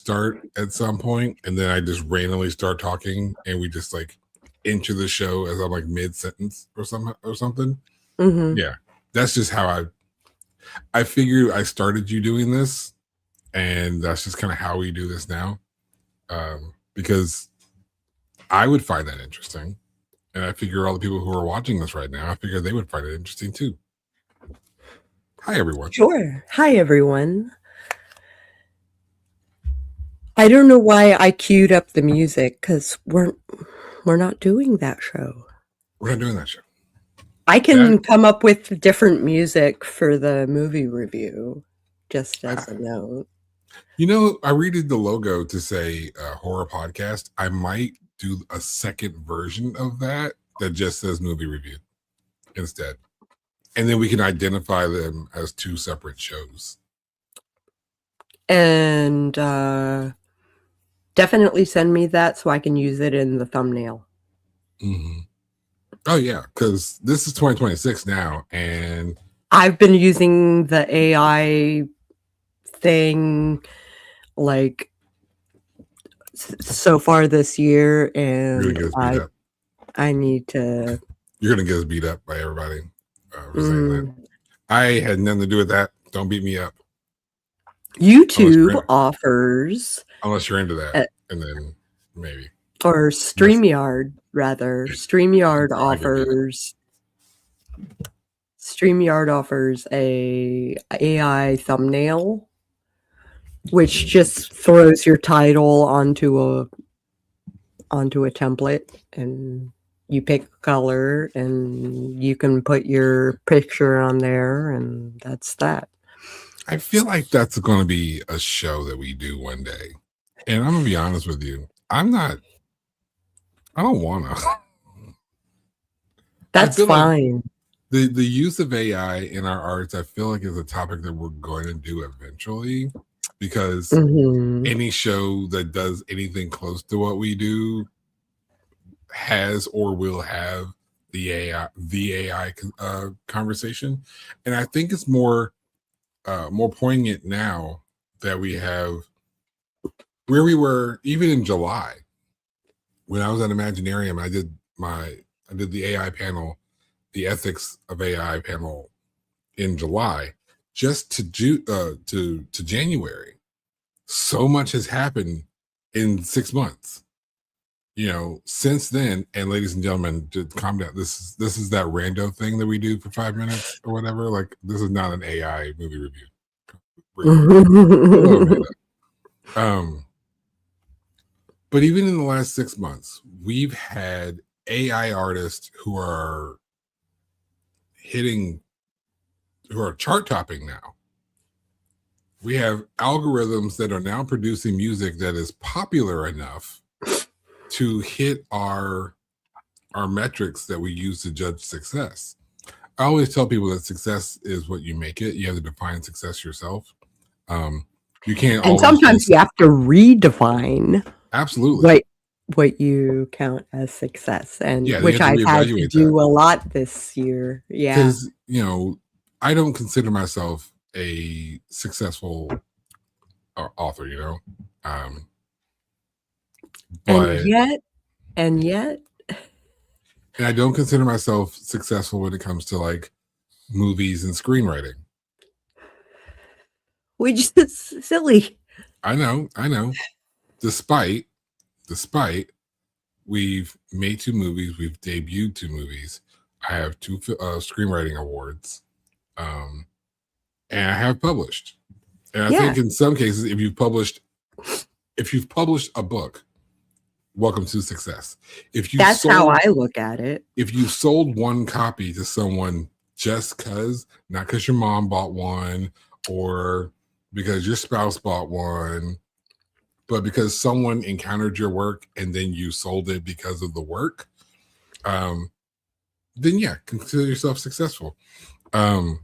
start at some point, and then I just randomly start talking, and we just like enter the show as I'm like mid sentence or something. Mm-hmm. Yeah, that's just how I figured I started you doing this, and that's just kind of how we do this now. Because I would find that interesting, and I figure all the people who are watching this right now, I figure they would find it interesting too. Hi, everyone. Sure. Hi, everyone. I don't know why I queued up the music because we're not doing that show. We're not doing that show. I can come up with different music for the movie review, just as a note. You know, I redid the logo to say horror podcast. I might do a second version of that just says movie review instead. And then we can identify them as two separate shows. And definitely send me that so I can use it in the thumbnail. Mm-hmm. Oh, yeah, because this is 2026 now, and I've been using the AI thing like so far this year, and I need to. You're gonna get us beat up by everybody for saying that. I had nothing to do with that. Don't beat me up. YouTube offers, unless you're into that, and then maybe. Or StreamYard, rather. StreamYard offers a AI thumbnail, which just throws your title onto a template, and you pick a color, and you can put your picture on there, and that's that. I feel like that's going to be a show that we do one day. And I'm going to be honest with you. I don't want to. That's fine. Like the use of AI in our arts, I feel like is a topic that we're going to do eventually, because any show that does anything close to what we do has or will have the AI conversation. And I think it's more poignant now that we have where we were even in July when I was at Imaginarium. I did the AI panel, the ethics of AI panel in July, just to January. So much has happened in 6 months, since then. And ladies and gentlemen, just calm down. This is that rando thing that we do for 5 minutes or whatever. Like, this is not an AI movie review. But even in the last 6 months, we've had AI artists who are chart topping now. We have algorithms that are now producing music that is popular enough to hit our metrics that we use to judge success. I always tell people that success is what you make it. You have to define success yourself. You can't. And sometimes you have to redefine. Absolutely. What you count as success, and which I've had to do a lot this year. Yeah. Because, I don't consider myself a successful author, but and yet and I don't consider myself successful when it comes to like movies and screenwriting. Which is silly. I know. Despite we've made 2 movies, we've debuted 2 movies. I have 2 screenwriting awards, and I have published. And I think in some cases, if you've published a book, welcome to success. That's how I look at it. If you sold 1 copy to someone just because, not because your mom bought one or because your spouse bought one, but because someone encountered your work and then you sold it because of the work, then yeah, consider yourself successful. And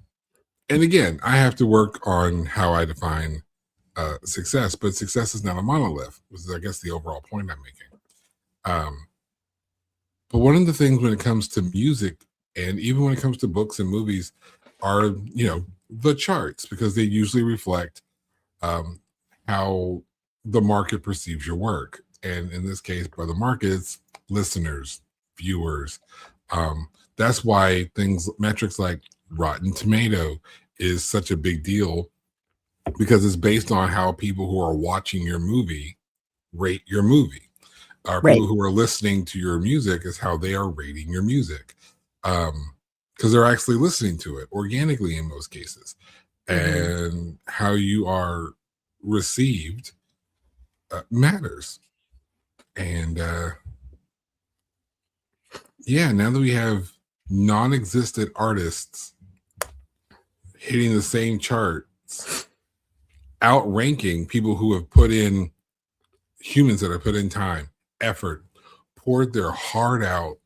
again, I have to work on how I define success, but success is not a monolith, which is, I guess, the overall point I'm making. But one of the things when it comes to music, and even when it comes to books and movies, are, the charts, because they usually reflect how the market perceives your work. And in this case, by the market, it's listeners, viewers. That's why metrics like Rotten Tomato is such a big deal, because it's based on how people who are watching your movie rate your movie. People who are listening to your music is how they are rating your music, because they're actually listening to it organically in most cases. And how you are received matters. And yeah, now that we have non-existent artists hitting the same charts, outranking people who have put in, humans that have put in time, effort, poured their heart out,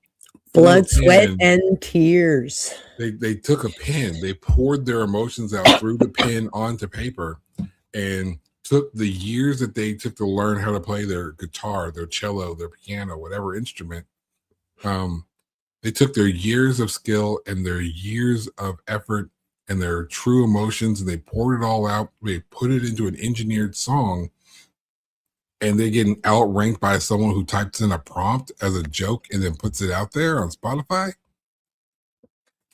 blood, sweat, and tears. They took a pen, they poured their emotions out through the pen onto paper, and took the years that they took to learn how to play their guitar, their cello, their piano, whatever instrument. They took their years of skill and their years of effort and their true emotions, and they poured it all out. They put it into an engineered song, and they're getting outranked by someone who types in a prompt as a joke and then puts it out there on Spotify.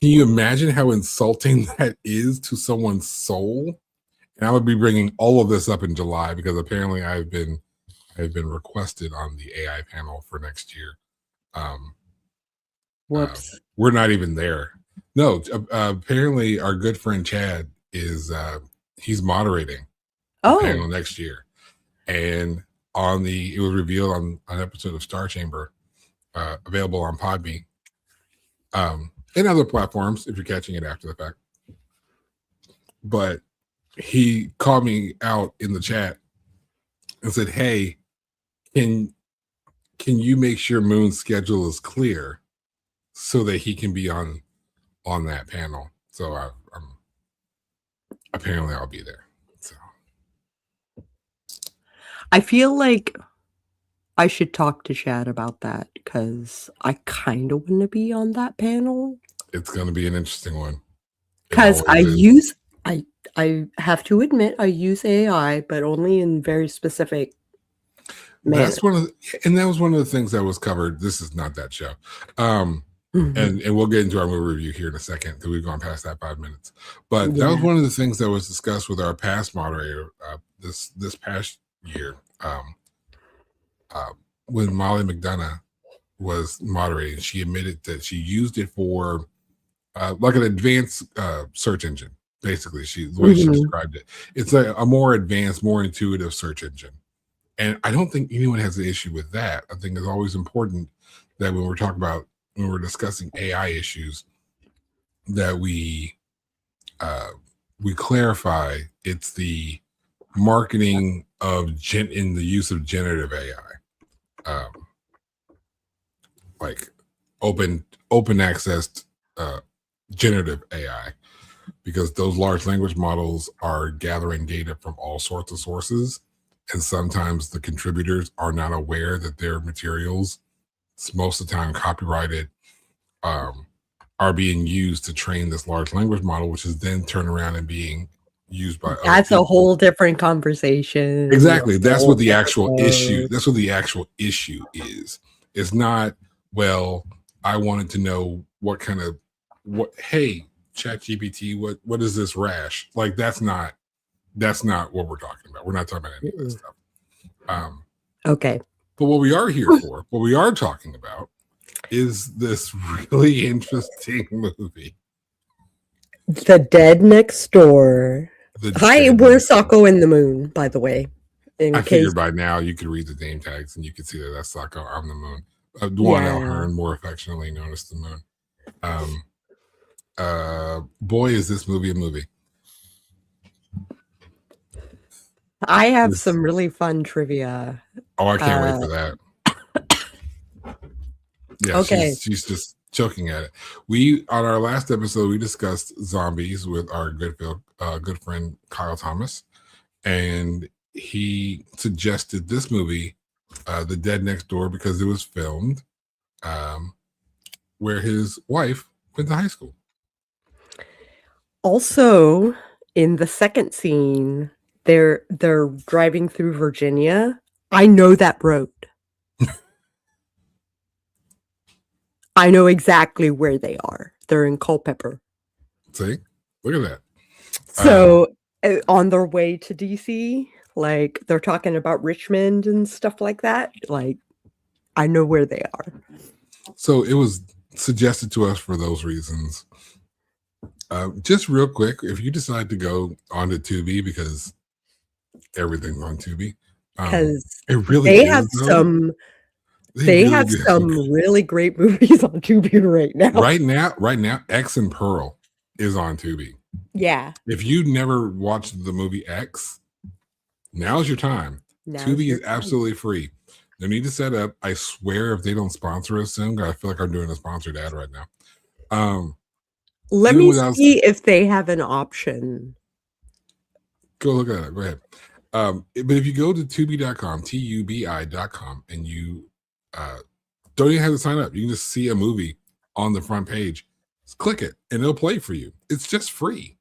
Can you imagine how insulting that is to someone's soul? And I would be bringing all of this up in July, because apparently I've been requested on the AI panel for next year. Whoops. We're not even there. No, apparently our good friend Chad is he's moderating the panel next year. And it was revealed on an episode of Star Chamber, available on Podbean, and other platforms if you're catching it after the fact. But he called me out in the chat and said, "Hey, can you make sure Moon's schedule is clear so that he can be on that panel?" So I'm apparently I'll be there. So I feel like I should talk to Chad about that, because I kind of want to be on that panel. It's going to be an interesting one. Because I have to admit, I use AI, but only in very specific manner. That was one of the things that was covered. This is not that show. And we'll get into our movie review here in a second, because we've gone past that 5 minutes. But that was one of the things that was discussed with our past moderator this past year, when Molly McDonough was moderating. She admitted that she used it for like an advanced search engine. Basically, the way she described it, it's a more advanced, more intuitive search engine. And I don't think anyone has an issue with that. I think it's always important that when we're discussing AI issues, that we clarify it's the marketing in the use of generative AI, like open access generative AI, because those large language models are gathering data from all sorts of sources, and sometimes the contributors are not aware that their materials, most of the time copyrighted, are being used to train this large language model, which is then turned around and being used by that's a whole different conversation. Exactly. That's what the actual issue. That's what the actual issue is. It's not, well, I wanted to know hey, ChatGPT, what is this rash? Like, that's not what we're talking about. We're not talking about any of that stuff. Okay. But what we are here for, what we are talking about, is this really interesting movie, The Dead Next Door. Hi, we're Sako in the Moon, by the way. I figured by now you could read the name tags and you could see that that's Sako on the Moon. Dwan L. Hearn, more affectionately known as the Moon. Boy, is this movie a movie. I have some really fun trivia. Oh, I can't wait for that. Yeah, okay. She's just choking at it. On our last episode, we discussed zombies with our good friend Kyle Thomas, and he suggested this movie, The Dead Next Door, because it was filmed where his wife went to high school. Also, in the second scene, They're driving through Virginia. I know that road. I know exactly where they are. They're in Culpeper. See? Look at that. So on their way to DC, like they're talking about Richmond and stuff like that. Like I know where they are. So it was suggested to us for those reasons. Just real quick, if you decide to go onto Tubi, because everything's on Tubi, Because it really they is, have though. some they really have do. some really great movies on Tubi right now. Right now, X and Pearl is on Tubi. Yeah. If you never watched the movie X, now's your time. Tubi is absolutely free. No need to set up. I swear, if they don't sponsor us soon, I feel like I'm doing a sponsored ad right now. Let me see if they have an option. Go look at it. Go ahead. But if you go to tubi.com, tubi.com, and you don't even have to sign up, you can just see a movie on the front page. Just click it, and it'll play for you. It's just free.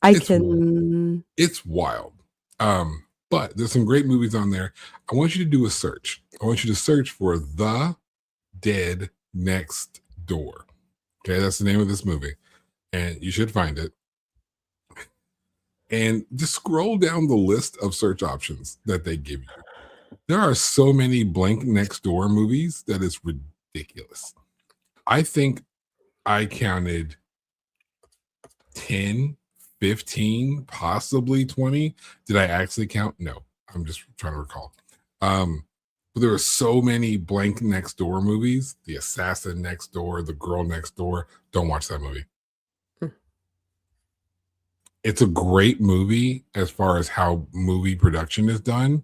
It's wild. But there's some great movies on there. I want you to do a search. I want you to search for The Dead Next Door. Okay, that's the name of this movie. And you should find it. And just scroll down the list of search options that they give you. There are so many blank next door movies that it's ridiculous. I think I counted 10, 15, possibly 20. Did I actually count? No, I'm just trying to recall. But there were so many blank next door movies. The Assassin Next Door, The Girl Next Door. Don't watch that movie. It's a great movie as far as how movie production is done.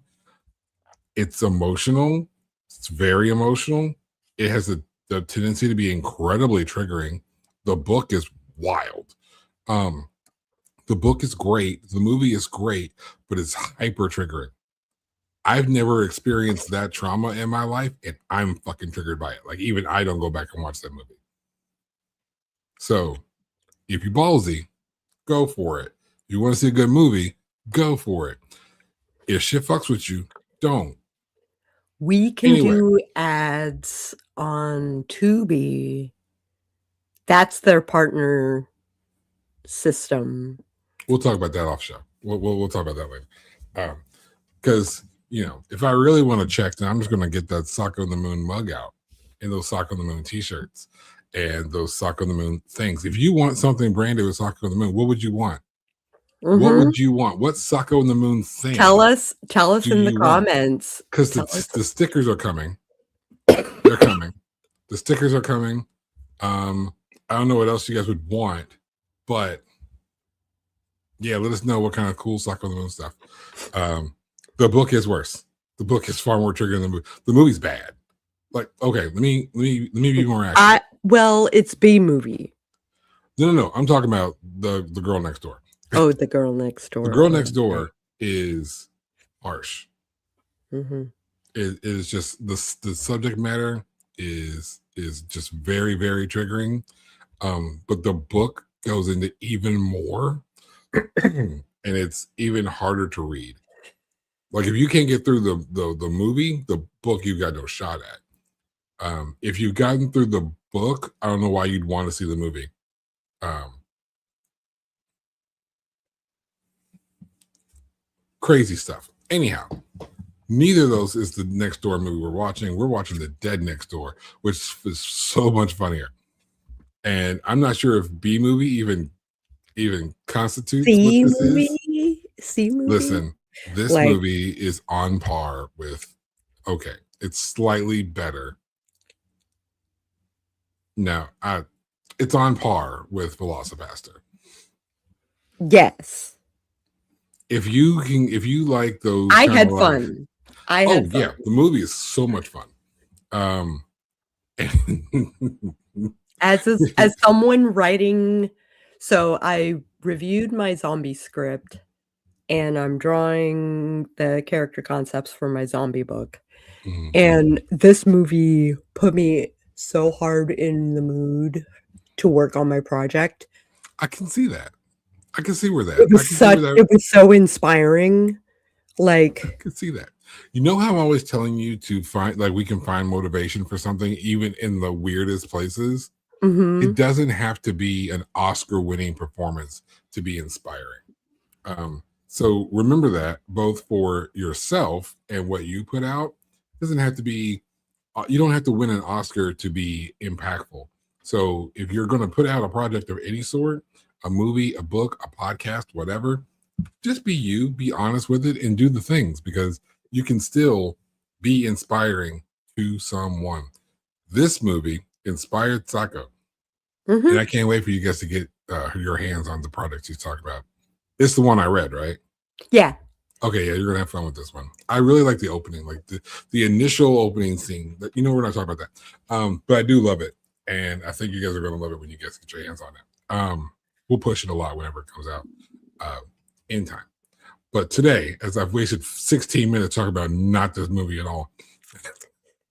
It's emotional. It's very emotional. It has the tendency to be incredibly triggering. The book is wild. The book is great. The movie is great, but it's hyper triggering. I've never experienced that trauma in my life, and I'm fucking triggered by it. Like, even I don't go back and watch that movie. So, if you're ballsy, go for it. If you want to see a good movie, go for it. If shit fucks with you, don't. We can do ads on Tubi. That's their partner system. We'll talk about that off show. We'll talk about that later. Because, if I really want to check, then I'm just going to get that Sako and the Moon mug out and those Sako and the Moon t-shirts and those Sako and the Moon things. If you want something branded with Sako and the Moon, what would you want? Mm-hmm. What would you want? What Sako and the Moon thing? Tell us in the comments. Because the stickers are coming. They're coming. The stickers are coming. I don't know what else you guys would want, but yeah, let us know what kind of cool Sako and the Moon stuff. The book is worse. The book is far more triggering than the movie. The movie's bad. Like, okay, let me be more accurate. Well, it's B movie. No. I'm talking about the Girl Next Door. Oh, The Girl Next Door. The Girl Next Door is harsh. Mm-hmm. It is just the subject matter is just very, very triggering. But the book goes into even more, and it's even harder to read. Like, if you can't get through the movie, the book you've got no shot at. If you've gotten through the book, I don't know why you'd want to see the movie. Crazy stuff. Anyhow, neither of those is the Next Door movie we're watching. We're watching The Dead Next Door, which is so much funnier. And I'm not sure if B movie even constitutes C what this movie? is. C movie? Listen, this movie is on par with, okay, it's slightly better. No, it's on par with Velocipaster. Yes. If you like those, I had fun. Yeah, the movie is so much fun. As someone writing, so I reviewed my zombie script, and I'm drawing the character concepts for my zombie book. Mm-hmm. And this movie put me so hard in the mood to work on my project. I can see that. I can see where that. It was it was so inspiring. Like, I can see that. You know how I'm always telling you to find, like, we can find motivation for something even in the weirdest places. It doesn't have to be an Oscar-winning performance to be inspiring. So remember that both for yourself and what you put out. It doesn't have to be. You don't have to win an Oscar to be impactful. So if you're going to put out a project of any sort, a movie, a book, a podcast, whatever, just be you, be honest with it, and do the things, because you can still be inspiring to someone. This movie inspired Sako, and I can't wait for you guys to get your hands on the products he's talking about. It's the one I read, right? Yeah. Okay, yeah, you're gonna have fun with this one. I really like the opening, like the initial opening scene. You know, we're not talking about that, but I do love it, and I think you guys are gonna love it when you guys get your hands on it. We'll push it a lot whenever it comes out in time. But today, as I've wasted 16 minutes talking about not this movie at all,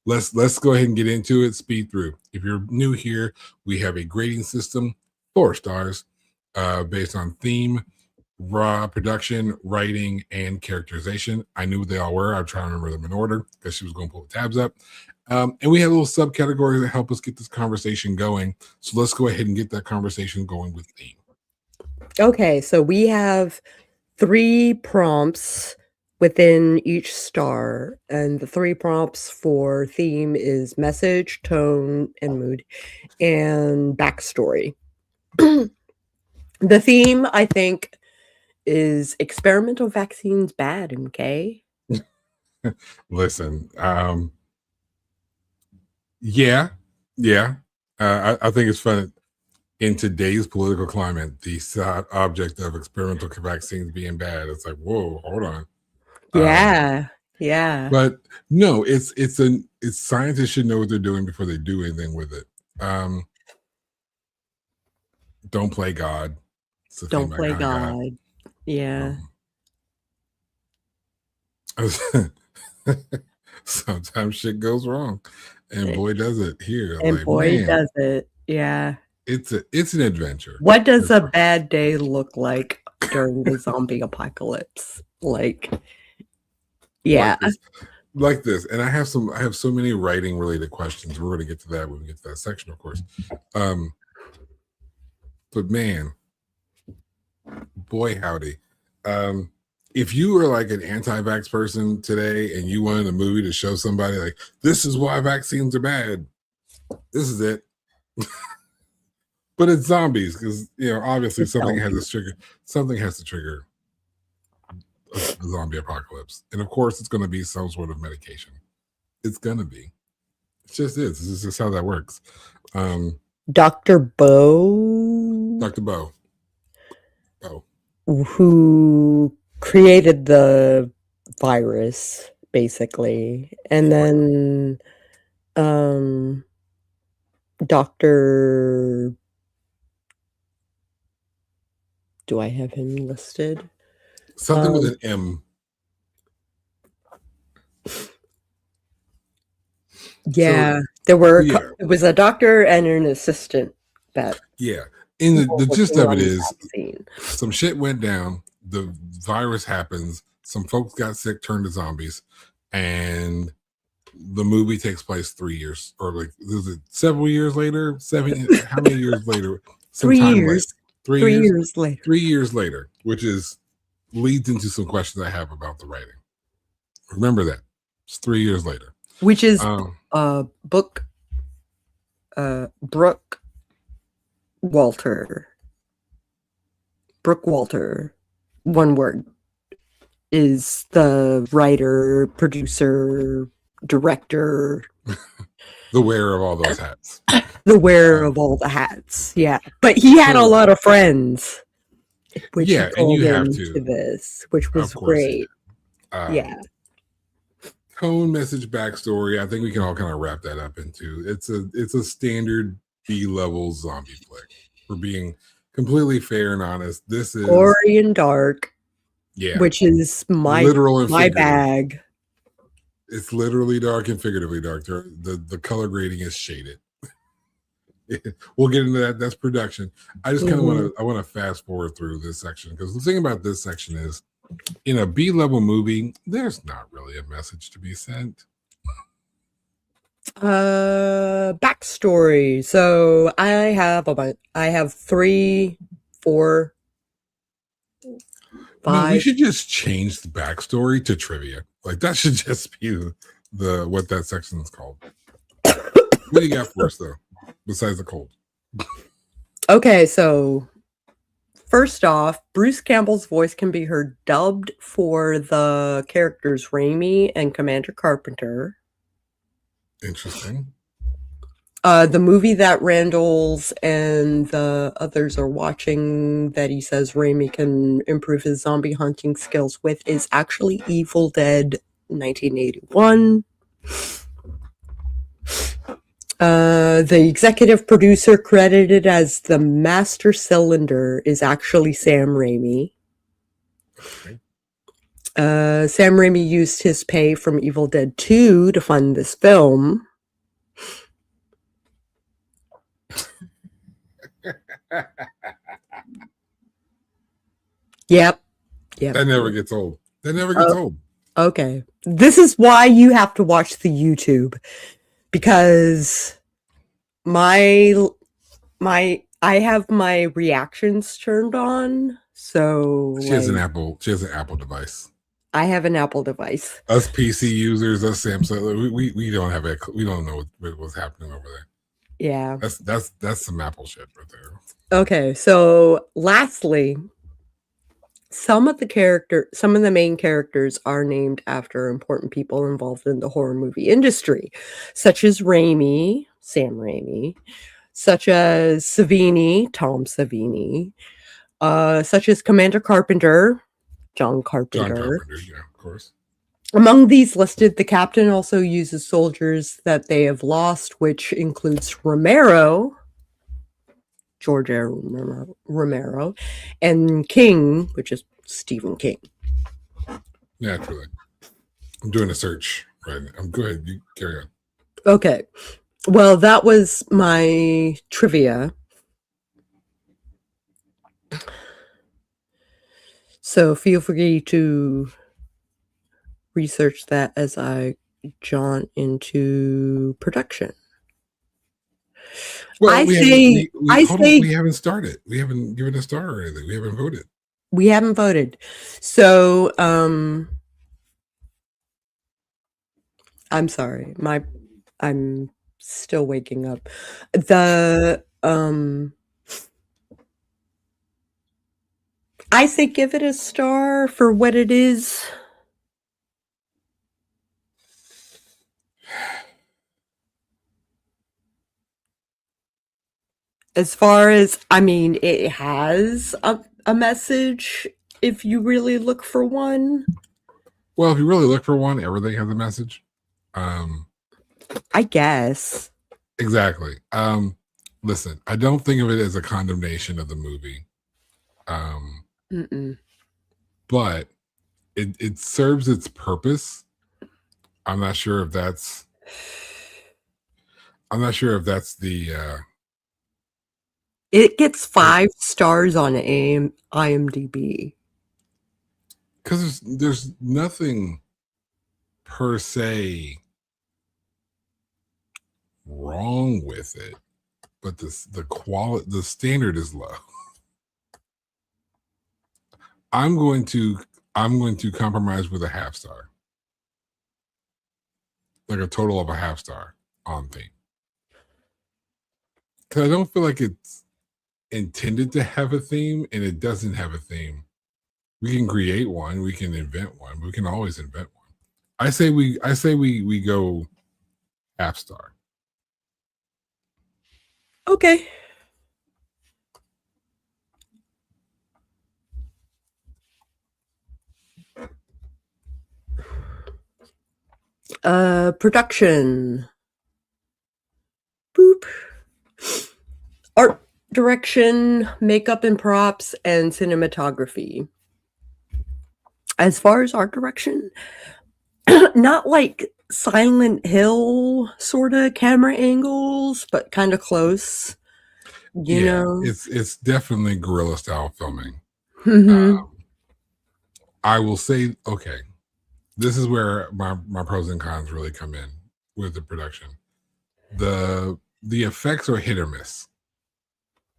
let's go ahead and get into it. Speed through. If you're new here, we have a grading system, 4 stars, based on theme, raw production, writing, and characterization. I knew what they all were. I'm trying to remember them in order because she was going to pull the tabs up. And we have little subcategories that help us get this conversation going. So let's go ahead and get that conversation going with theme. Okay, so we have 3 prompts within each star, and the 3 prompts for theme is message, tone, and mood, and backstory. The theme, I think, is experimental vaccines bad, okay? Listen, yeah. I think it's fun. In today's political climate, the object of experimental vaccines being bad, it's like, whoa, hold on. Yeah. But no, it's scientists should know what they're doing before they do anything with it. Don't play God. Don't play God. Yeah. Sometimes shit goes wrong, and boy does it here. And like, boy does it. Yeah. It's an adventure. What does a bad day look like during the zombie apocalypse? Like, yeah. Like this. And I have so many writing related questions. We're going to get to that when we get to that section, of course. But man, boy howdy. If you were like an anti-vax person today and you wanted a movie to show somebody like, this is why vaccines are bad, this is it. But it's zombies, because, you know, obviously something has to trigger a zombie apocalypse. And of course it's going to be some sort of medication. It's going to be. It just is. This is just how that works. Dr. Bo, who created the virus, basically. And then Dr. Do I have him listed? Something with an M. Yeah, so, it was a doctor and an assistant that. Yeah, and the gist of it is some shit went down. The virus happens. Some folks got sick, turned to zombies, and the movie takes place 3 years, or like, is it several years later? 7? How many years later? 3 years. 3 years later. 3 years later, which leads into some questions I have about the writing. Remember that it's 3 years later, which is Brooke Walter, one word, is the writer, producer, director, the wearer of all those hats. The wearer of all the hats, yeah. But he had a lot of friends, which and you have to this, which was great. Yeah. Tone, message, backstory. I think we can all kind of wrap that up into it's a standard B-level zombie flick. For being completely fair and honest, this is gory and dark. Yeah, which is my bag. It's literally dark and figuratively dark. The color grading is shaded. We'll get into that. That's production. I just kind of want to fast forward through this section because the thing about this section is, in a B-level movie, there's not really a message to be sent. Backstory. So I have 3, 4, 5. No, we should just change the backstory to trivia. Like that should just be the what that section is called. What do you got for us though, besides the cold? Okay, so first off, Bruce Campbell's voice can be heard dubbed for the characters Raimi and Commander Carpenter. Interesting. The movie that Randall's and the others are watching that he says Raimi can improve his zombie hunting skills with is actually Evil Dead 1981. The executive producer credited as the Master Cylinder is actually Sam Raimi. Okay. Sam Raimi used his pay from Evil Dead 2 to fund this film. Yep. That never gets old. That never gets old. Okay. This is why you have to watch the YouTube. Because I have my reactions turned on. So she has an Apple device. I have an Apple device. Us PC users, us Samsung, we don't have it. We don't know what's happening over there. Yeah. That's some Apple shit right there. Okay, so lastly, some of the main characters are named after important people involved in the horror movie industry, such as Raimi, Sam Raimi, such as Savini, Tom Savini, such as Commander Carpenter, John Carpenter. Yeah, of course. Among these listed, the captain also uses soldiers that they have lost, which includes George R. Romero, and King, which is Stephen King. Naturally. I'm doing a search right now. Go ahead, you carry on. Okay. Well, that was my trivia. So feel free to research that as I jaunt into production. Well, we haven't started. We haven't given a star or anything. We haven't voted. We haven't voted. So, I'm sorry. I'm still waking up. I say give it a star for what it is. As far as, I mean, it has a message if you really look for one. Well, if you really look for one, everything has a message. I guess. Exactly. Listen, I don't think of it as a condemnation of the movie. But it serves its purpose. I'm not sure if that's the it gets 5 stars on IMDb. Because there's nothing per se wrong with it, but the standard is low. I'm going to compromise with a half star, like a total of a half star on theme, because I don't feel like it's intended to have a theme, and it doesn't have a theme. We can create one, we can invent one, we can always invent one. I say we go half star. Okay. Production. Boop. Art direction, makeup and props, and cinematography. As far as art direction, not like Silent Hill sort of camera angles, but kind of close. you know? it's definitely guerrilla style filming. Mhm. I will say, okay, this is where my pros and cons really come in with the production. The effects are hit or miss.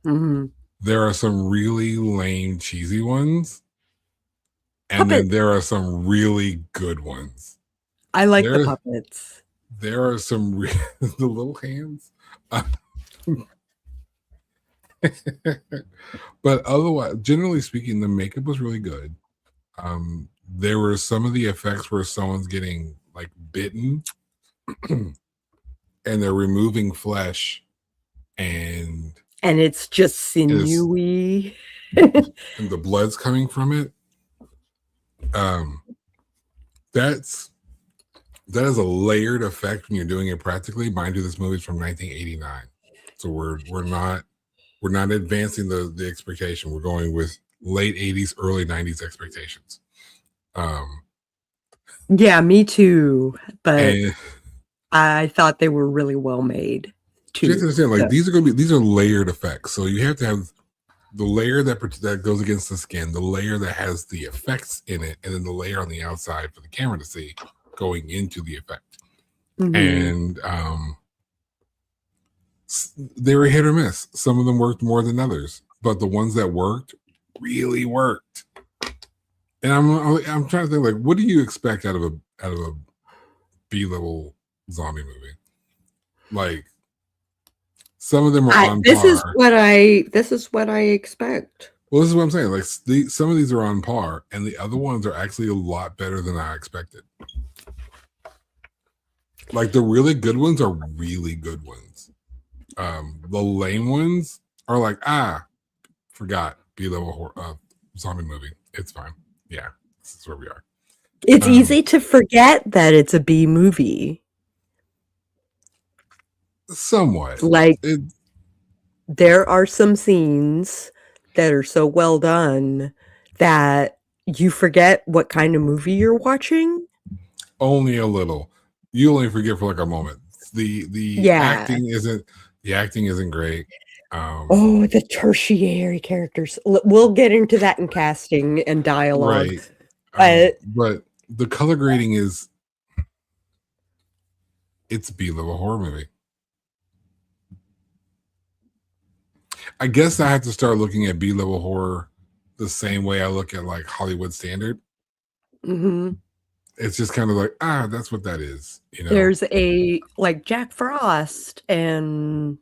Mhm. There are some really lame, cheesy ones, and then Puppets. there are some really good ones. I like the There puppets. there are some the little hands. But otherwise, generally speaking, the makeup was really good. There were some of the effects where someone's getting like bitten and they're removing flesh and And it's just is sinewy. and the blood's coming from it. That's that is a layered effect when you're doing it practically. Mind you, this movie's from 1989, so we're not advancing the expectation. We're going with late 80s, early 90s expectations. Yeah, me too, but And I thought they were really well made you have to too, understand, like so these are layered effects. So you have to have the layer that goes against the skin, the layer that has the effects in it, and then the layer on the outside for the camera to see going into the effect. Mhm. And they were hit or miss. Some of them worked more than others, but the ones that worked really worked. And I'm trying to think, like, what do you expect out of a B-level zombie movie? Like, some of them are on This is par. what I expect. Well, this is what I'm saying. Like, some of these are on par, and the other ones are actually a lot better than I expected. Like, the really good ones are really good ones. The lame ones are like, forgot B-level zombie movie. It's fine. Yeah, this is where we are. It's easy to forget that it's a B movie. Somewhat. Like, there are some scenes that are so well done that you forget what kind of movie you're watching. Only a little. You only forget for like a moment. The acting isn't great. Oh, the tertiary characters. We'll get into that in casting and dialogue. Right. But the color grading it's a B-level horror movie. I guess I have to start looking at B-level horror the same way I look at like Hollywood standard. Mm-hmm. It's just kind of like, that's what that is. You know, There's like Jack Frost and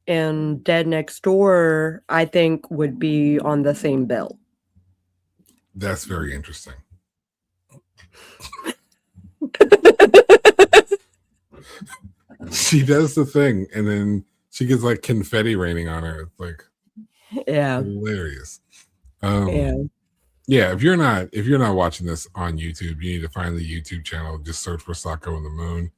Dead Next Door, I think would be on the same bill. That's very interesting. She does the thing, and then she gets like confetti raining on her. It's like, hilarious. Yeah. If you're not watching this on YouTube, you need to find the YouTube channel. Just search for Sako and the Moon,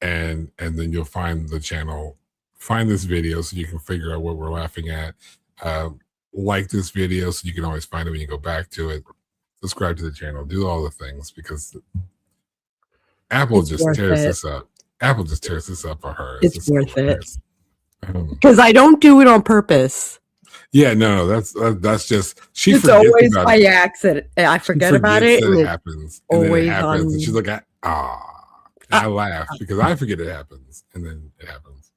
and then you'll find the channel. Find this video so you can figure out what we're laughing at. Like this video so you can always find it when you go back to it. Subscribe to the channel. Do all the things because Apple just tears this up. Apple just tears this up for her. It's worth it. Because I don't do it on purpose. Yeah, no, that's just she. It's forgets always about by it. accident. I forget about it, and and it happens, and then it happens, on... and she's like, I laugh because I forget it happens, and then it happens,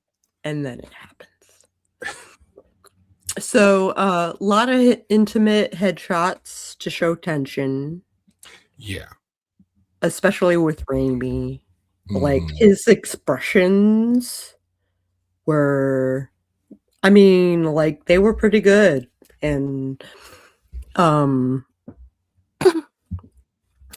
and then it happens. So, a lot of intimate headshots to show tension. Yeah, especially with Raimi. Like, his expressions were, I mean, like, they were pretty good. And,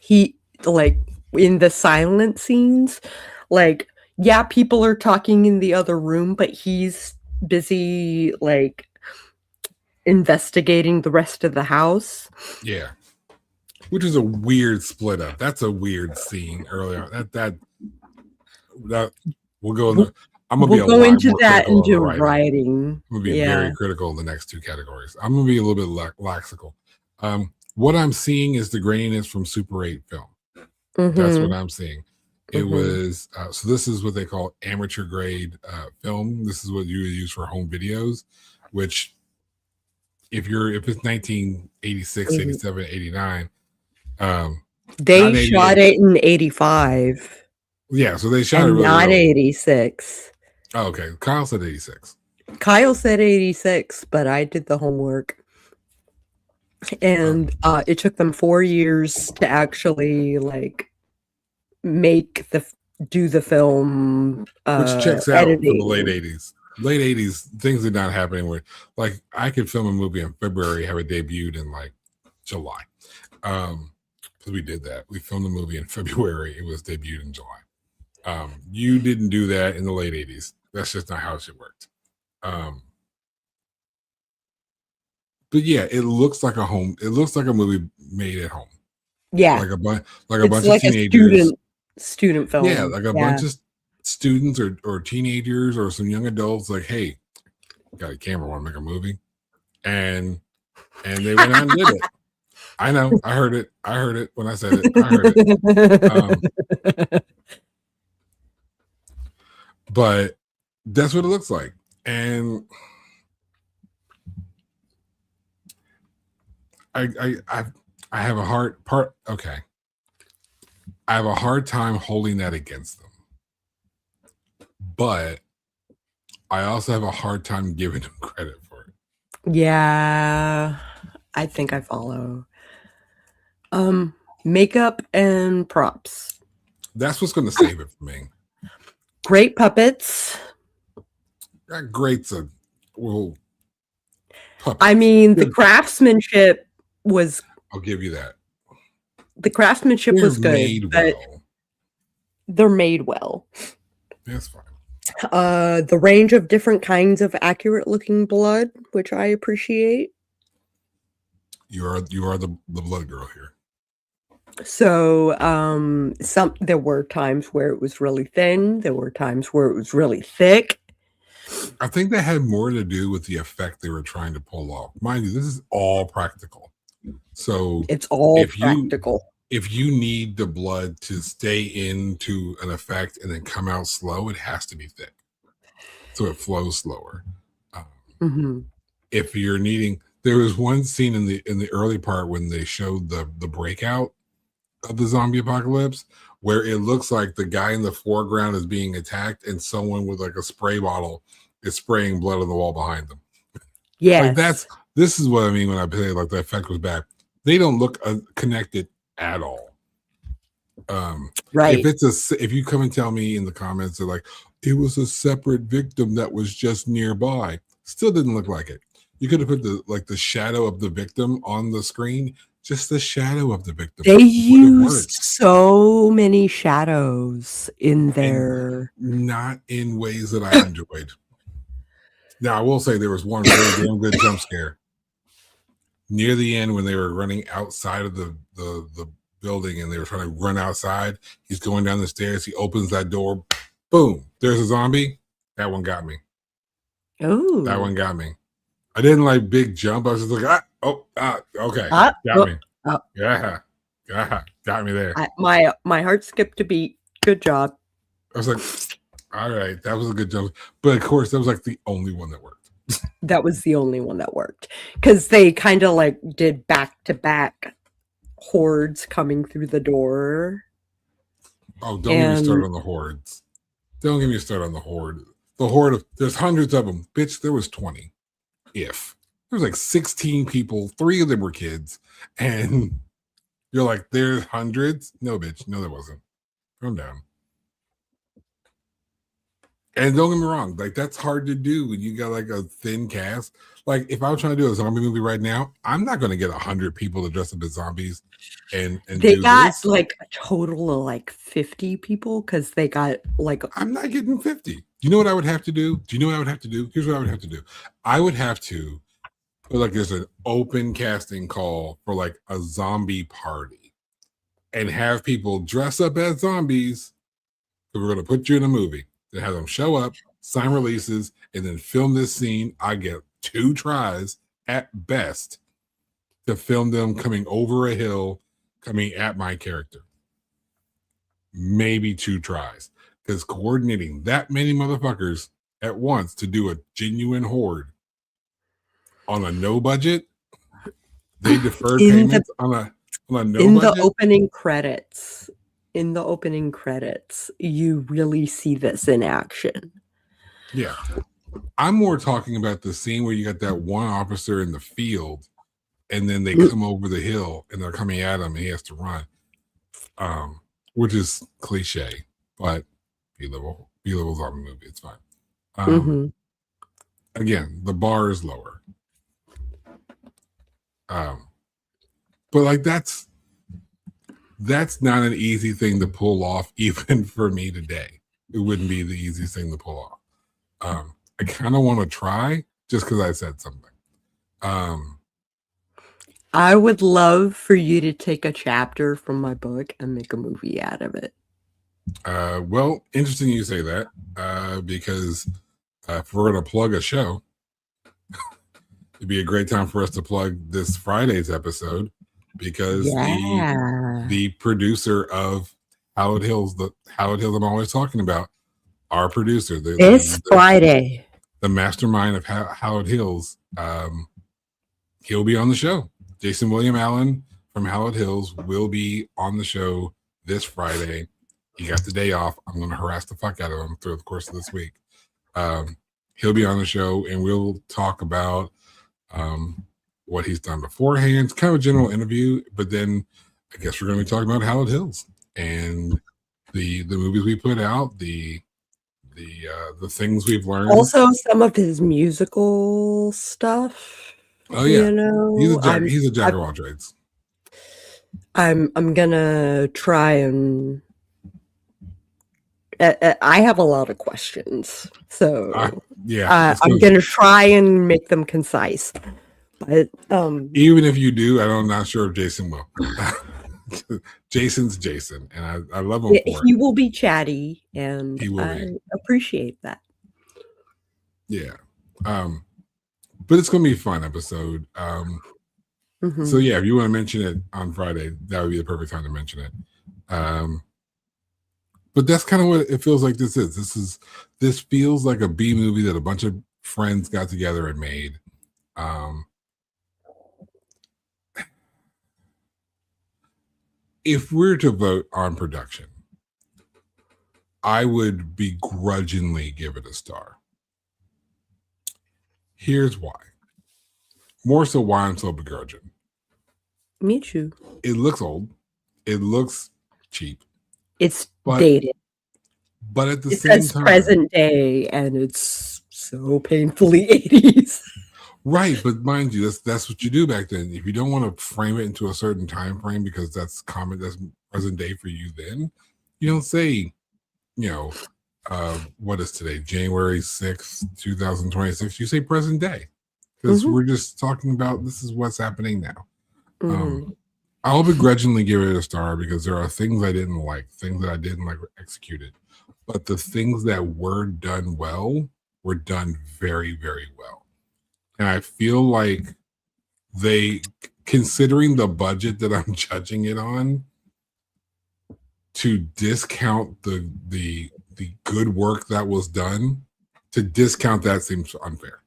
he, like, in the silent scenes, like, yeah, people are talking in the other room, but he's busy, like, investigating the rest of the house. Yeah. Which is a weird split up. That's a weird scene earlier. That we'll go in the, I'm gonna be a lot more critical of the writing. I'm gonna be very critical in the next two categories. I'm gonna be a little bit laxical. What I'm seeing is the graininess from Super 8 film. That's what I'm seeing. It was so this is what they call amateur grade film. This is what you would use for home videos, which if it's 1986, 87, 89, they shot it in 85. Yeah, so they shot it really not early. 86. Oh, okay. Kyle said 86. Kyle said 86, but I did the homework. And it took them 4 years to actually like do the film, which checks out editing. for the late 80s. Late 80s, things did not happen where like I could film a movie in February, have it debuted in like July. Because we did that. We filmed the movie in February, it was debuted in July. You didn't do that in the late 80s. That's just not how shit worked. But yeah, it looks like a movie made at home. Yeah. Like a bunch of teenagers. Student film. Yeah, like a bunch of students or teenagers or some young adults like, hey, got a camera, want to make a movie? And they went out and did it. I know. I heard it when I said it. I heard it. But that's what it looks like. And I have a hard part. Okay. I have a hard time holding that against them. But I also have a hard time giving them credit for it. Yeah. I think I follow. Makeup and props. That's what's going to save it for me. Great puppets. Great's a well. Puppets. I mean, the craftsmanship was. I'll give you that. The craftsmanship was good, but they're made well. That's fine. The range of different kinds of accurate-looking blood, which I appreciate. You are the blood girl here. So there were times where it was really thin. There were times where it was really thick. I think that had more to do with the effect they were trying to pull off. Mind you, this is all practical. So it's all practical. If you need the blood to stay into an effect and then come out slow, it has to be thick, so it flows slower. If you're needing, there was one scene in the early part when they showed the breakout of the zombie apocalypse, where it looks like the guy in the foreground is being attacked and someone with like a spray bottle is spraying blood on the wall behind them. Yeah, like this is what I mean when I say like the effect was bad. They don't look connected at all. Right. If you come and tell me in the comments that like it was a separate victim that was just nearby, still didn't look like it. You could have put the shadow of the victim on the screen, just the shadow of the victim. They used so many shadows in there, not in ways that I enjoyed. Now I will say there was one very damn good jump scare near the end when they were running outside of the building and they were trying to run outside. He's going down the stairs. He opens that door. Boom. There's a zombie. That one got me. Oh, that one got me. I didn't like big jump. I was just like, okay. Got me. Yeah. Got me there. My heart skipped a beat. Good job. I was like, all right, that was a good jump. But of course, that was like the only one that worked. That was the only one that worked. Because they kind of like did back-to-back hordes coming through the door. Oh, don't get me started on the hordes. Don't get me started on the horde. The horde of, there's hundreds of them. Bitch, there was 20. There was like 16 people. 3 of them were kids. And you're like, there's hundreds? No, bitch. No, there wasn't. Calm down. And don't get me wrong, like that's hard to do when you got like a thin cast. Like if I was trying to do a zombie movie right now, I'm not going to get 100 people to dress up as zombies. And they got like a total of like 50 people because they got like. I'm not getting 50. You know what I would have to do? Do you know what I would have to do? Here's what I would have to do. I would have to put like there's an open casting call for like a zombie party and have people dress up as zombies. So we're going to put you in a movie. That have them show up, sign releases, and then film this scene. I get 2 tries at best to film them coming over a hill, coming at my character. maybe 2 tries, because coordinating that many motherfuckers at once to do a genuine horde on a no budget, they deferred payments on a no in budget. the opening credits, you really see this in action. Yeah. I'm more talking about the scene where you got that one officer in the field and then they come over the hill and they're coming at him and he has to run. Which is cliche, but B-level's on the movie. It's fine. Again, the bar is lower. But like that's not an easy thing to pull off, even for me today. It wouldn't be the easiest thing to pull off. I kind of want to try just because I said something. I would love for you to take a chapter from my book and make a movie out of it. Well, interesting you say that, because if we're going to plug a show, it'd be a great time for us to plug this Friday's episode, because the producer of Hallowed Hills, I'm always talking about, our producer, Friday, the mastermind of Hallowed Hills, he'll be on the show. Jason William Allen from Hallowed Hills will be on the show this Friday. He got the day off. I'm going to harass the fuck out of him through the course of this week. He'll be on the show and we'll talk about what he's done beforehand. It's kind of a general interview, but then I guess we're going to be talking about Hallowed Hills and the movies we put out, the things we've learned. Also, some of his musical stuff. Oh yeah, he's a jack of all trades. I'm gonna try and I have a lot of questions, so I'm gonna try and make them concise. But even if you do, I'm not sure if Jason will. Jason's Jason, and I love him for it. He will be chatty, and I appreciate that. Yeah. But it's going to be a fun episode. So yeah, if you want to mention it on Friday, that would be the perfect time to mention it. But that's kind of what it feels like this is. This feels like a B movie that a bunch of friends got together and made. If we're to vote on production, I would begrudgingly give it a star. Here's why. More so why I'm so begrudging. Me too. It looks old. It looks cheap. It's dated. But at the same time, present day, and it's so painfully 80s. Right, but mind you, that's what you do back then. If you don't want to frame it into a certain time frame because that's present day for you, then you don't say, what is today? January 6th, 2026. You say present day. Because we're just talking about this is what's happening now. I'll begrudgingly give it a star because there are things I didn't like, things that I didn't like were executed. But the things that were done well were done very, very well. And I feel like considering the budget that I'm judging it on, to discount the good work that was done, to discount that seems unfair.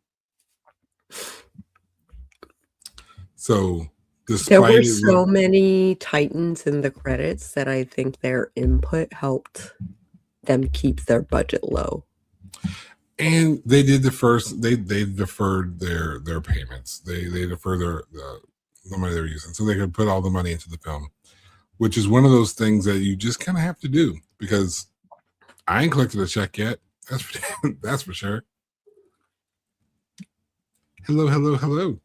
So there were so many titans in the credits that I think their input helped them keep their budget low. And they did they deferred their payments. They deferred the money they were using so they could put all the money into the film, which is one of those things that you just kind of have to do because I ain't collected a check yet. That's for sure. Hello.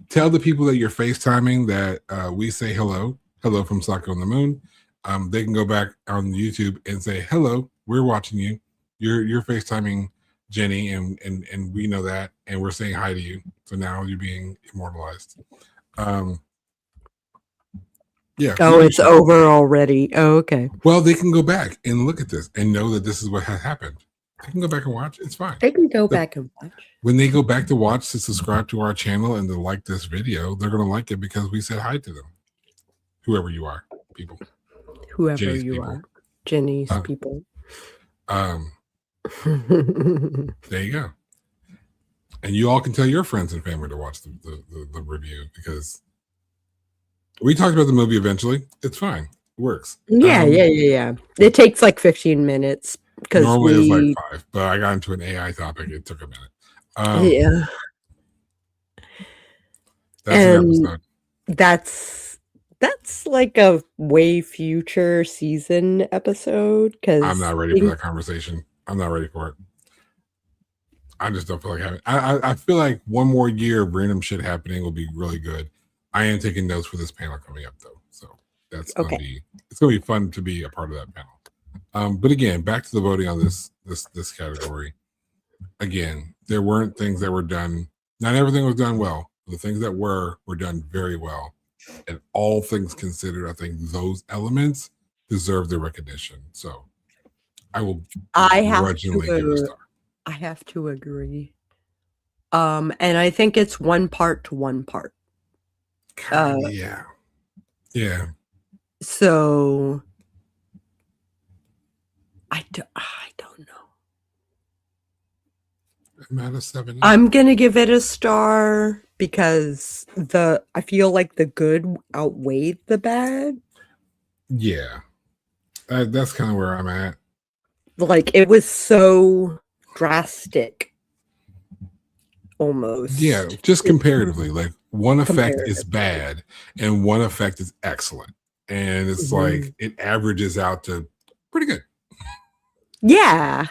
Tell the people that you're FaceTiming that we say hello from Sako on the Moon. They can go back on YouTube and say, hello, we're watching you. You're FaceTiming Jenny and we know that, and we're saying hi to you. So now you're being immortalized. Yeah. Oh, it's over already. Oh, okay. Well, they can go back and look at this and know that this is what has happened. They can go back and watch. It's fine. They can go back and watch. When they go back to watch, to subscribe to our channel and to like this video, they're going to like it because we said hi to them. Whoever you are, people. Whoever you are. Jenny's people. There you go. And you all can tell your friends and family to watch the review, because we talked about the movie eventually. It's fine. It works. Yeah. It takes like 15 minutes. Normally it's like 5, but I got into an AI topic. It took a minute. Yeah. That's an episode. That's like a way future season episode, because I'm not ready for that conversation. I'm not ready for it. I just don't feel like having. I feel like one more year of random shit happening will be really good. I am taking notes for this panel coming up though, so that's gonna be. It's gonna be fun to be a part of that panel. But again, back to the voting on this category. Again, there weren't things that were done. Not everything was done well. The things that were done very well. And all things considered, I think those elements deserve the recognition. So I will grudgingly give a star. I have to agree. And I think it's 1 part to 1 part. Yeah. So I don't know. I'm at a 7. I'm gonna give it a star because I feel like the good outweighed the bad. Yeah, that's kind of where I'm at. Like, it was so drastic, almost. Yeah, just comparatively, like one effect is bad and one effect is excellent, and it's like it averages out to pretty good. Yeah.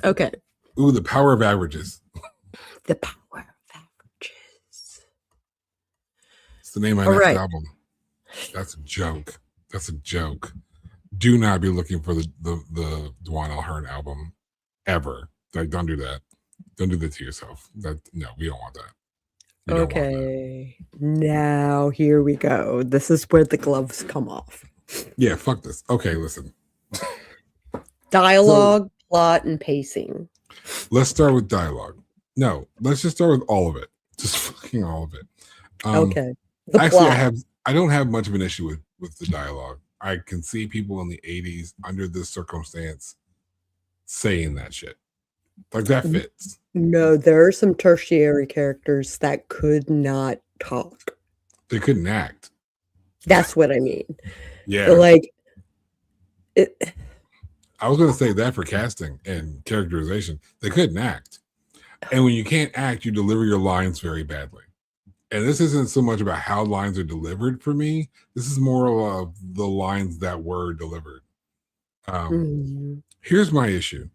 Okay. Ooh, the power of averages. The power of averages. It's the name of my next album. That's a joke. Do not be looking for the Dwan Elhern album ever. Like, don't do that. Don't do that to yourself. No, we don't want that. Okay. Now here we go. This is where the gloves come off. Yeah, fuck this. Okay, listen. Dialogue, plot, and pacing. Let's start with dialogue. No, let's just start with all of it. Just fucking all of it. Okay. Actually, I don't have much of an issue with the dialogue. I can see people in the 80s under this circumstance saying that shit. Like, that fits. No, there are some tertiary characters that could not talk. They couldn't act. That's what I mean. Yeah. Like, I was going to say that for casting and characterization. They couldn't act. And when you can't act, you deliver your lines very badly. And this isn't so much about how lines are delivered for me. This is more of the lines that were delivered. Here's my issue.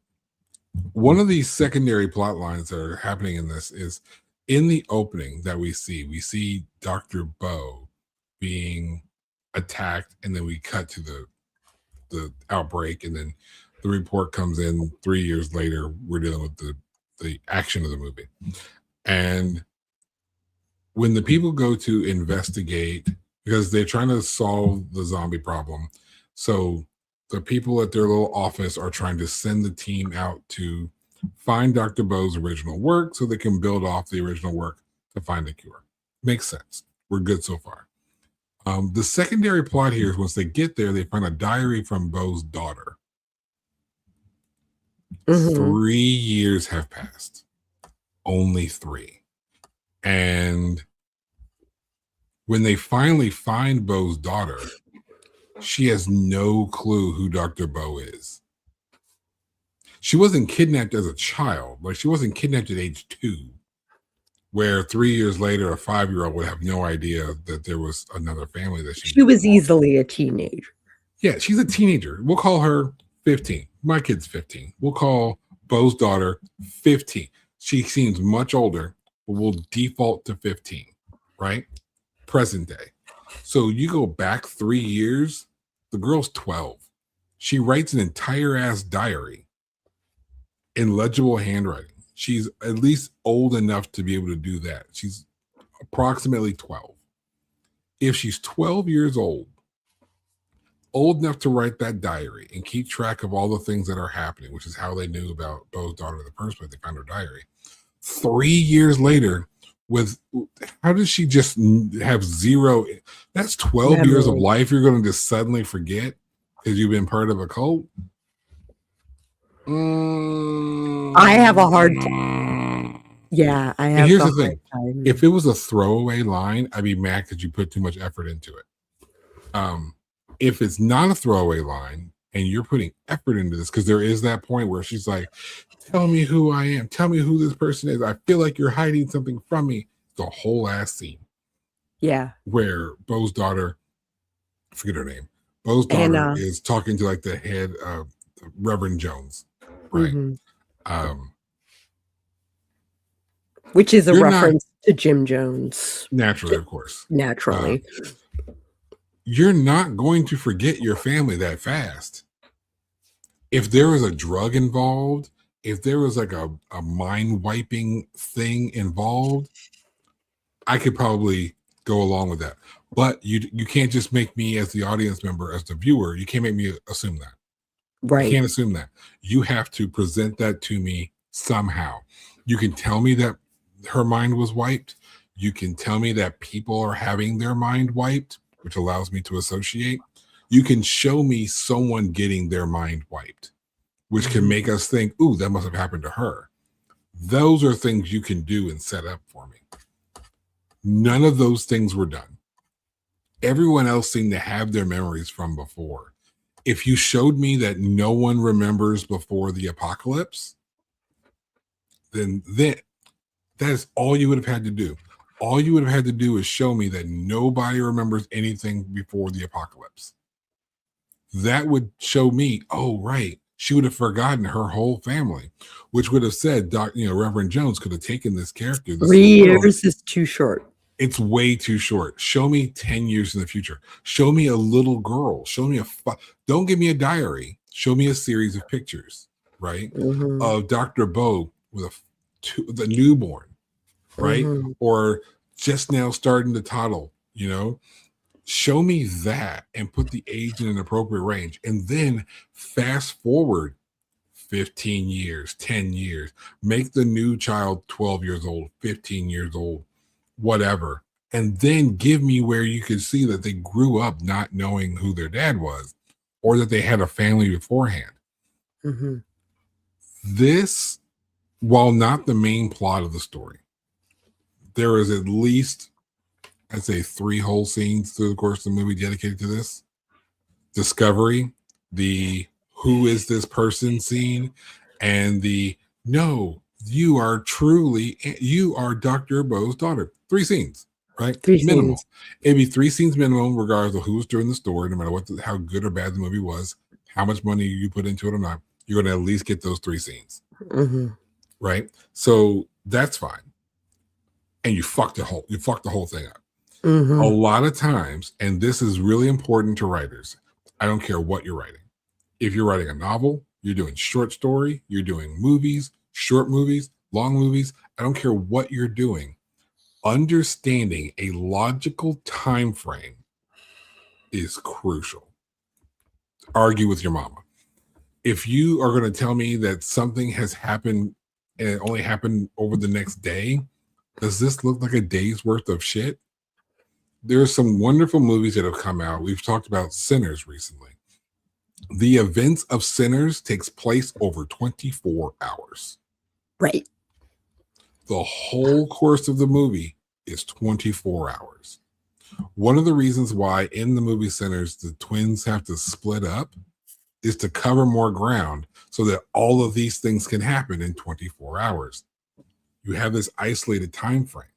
One of these secondary plot lines that are happening in this is in the opening that we see Dr. Bo being attacked, and then we cut to the outbreak, and then the report comes in 3 years later. We're dealing with the action of the movie. And when the people go to investigate, because they're trying to solve the zombie problem, so the people at their little office are trying to send the team out to find Dr. Bo's original work so they can build off the original work to find a cure. Makes sense. We're good so far. The secondary plot here is once they get there, they find a diary from Bo's daughter. 3 years have passed. Only 3. And when they finally find Bo's daughter, she has no clue who Dr. Bo is. She wasn't kidnapped as a child. Like, she wasn't kidnapped at age 2, where 3 years later, a 5-year-old would have no idea that there was another family that she was easily a teenager. Yeah, she's a teenager. We'll call her 15. My kid's 15. We'll call Bo's daughter 15. She seems much older, but we'll default to 15, right? Present day. So you go back 3 years, the girl's 12. She writes an entire ass diary in legible handwriting. She's at least old enough to be able to do that. She's approximately 12. If she's 12 years old enough to write that diary and keep track of all the things that are happening, which is how they knew about Bo's daughter in the first place, they found her diary. 3 years later, how does she just have zero? That's 12 years of life you're going to just suddenly forget. Have you been part of a cult? I have a hard time. Yeah, I have and here's the the thing. time. If it was a throwaway line, I'd be mad because you put too much effort into it. If it's not a throwaway line and you're putting effort into this, because there is that point where she's like, tell me who I am. Tell me who this person is. I feel like you're hiding something from me. The whole ass scene. Yeah. Where Bo's daughter, I forget her name, Bo's daughter is talking to like the head of Reverend Jones, right? Which is a reference to Jim Jones. Naturally, of course. Naturally. You're not going to forget your family that fast. If there was a drug involved, if there was like a mind wiping thing involved, I could probably go along with that. But you can't just make me as the audience member, as the viewer, you can't make me assume that. Right. You can't assume that. You have to present that to me somehow. You can tell me that her mind was wiped. You can tell me that people are having their mind wiped, which allows me to associate. You can show me someone getting their mind wiped, which can make us think, ooh, that must have happened to her. Those are things you can do and set up for me. None of those things were done. Everyone else seemed to have their memories from before. If you showed me that no one remembers before the apocalypse, then that's all you would have had to do. All you would have had to do is show me that nobody remembers anything before the apocalypse. That would show me, oh, right, she would have forgotten her whole family, which would have said, Reverend Jones could have taken this character. 3 years is too short. It's way too short. Show me 10 years in the future. Show me a little girl. Show me don't give me a diary. Show me a series of pictures, right? Of Dr. Bo with the newborn, right? Or just now starting to toddle, show me that and put the age in an appropriate range. And then fast forward 15 years, 10 years, make the new child 12 years old, 15 years old, whatever. And then give me where you could see that they grew up not knowing who their dad was or that they had a family beforehand. This, while not the main plot of the story, there is at least, I'd say, 3 whole scenes through the course of the movie dedicated to this. Discovery, the who is this person scene, and the no, you are Dr. Bo's daughter. 3 scenes, right? 3 minimal. Scenes. It'd be 3 scenes minimum, regardless of who was doing the story, no matter how good or bad the movie was, how much money you put into it or not. You're going to at least get those 3 scenes, right? So that's fine. And you fucked the whole thing up. A lot of times, and this is really important to writers, I don't care what you're writing. If you're writing a novel, you're doing short story, you're doing movies, short movies, long movies, I don't care what you're doing. Understanding a logical time frame is crucial. Argue with your mama. If you are going to tell me that something has happened and it only happened over the next day, does this look like a day's worth of shit? There's some wonderful movies that have come out. We've talked about Sinners recently. The events of Sinners takes place over 24 hours. Right. The whole course of the movie is 24 hours. One of the reasons why in the movie Sinners, the twins have to split up is to cover more ground so that all of these things can happen in 24 hours. You have this isolated time frame.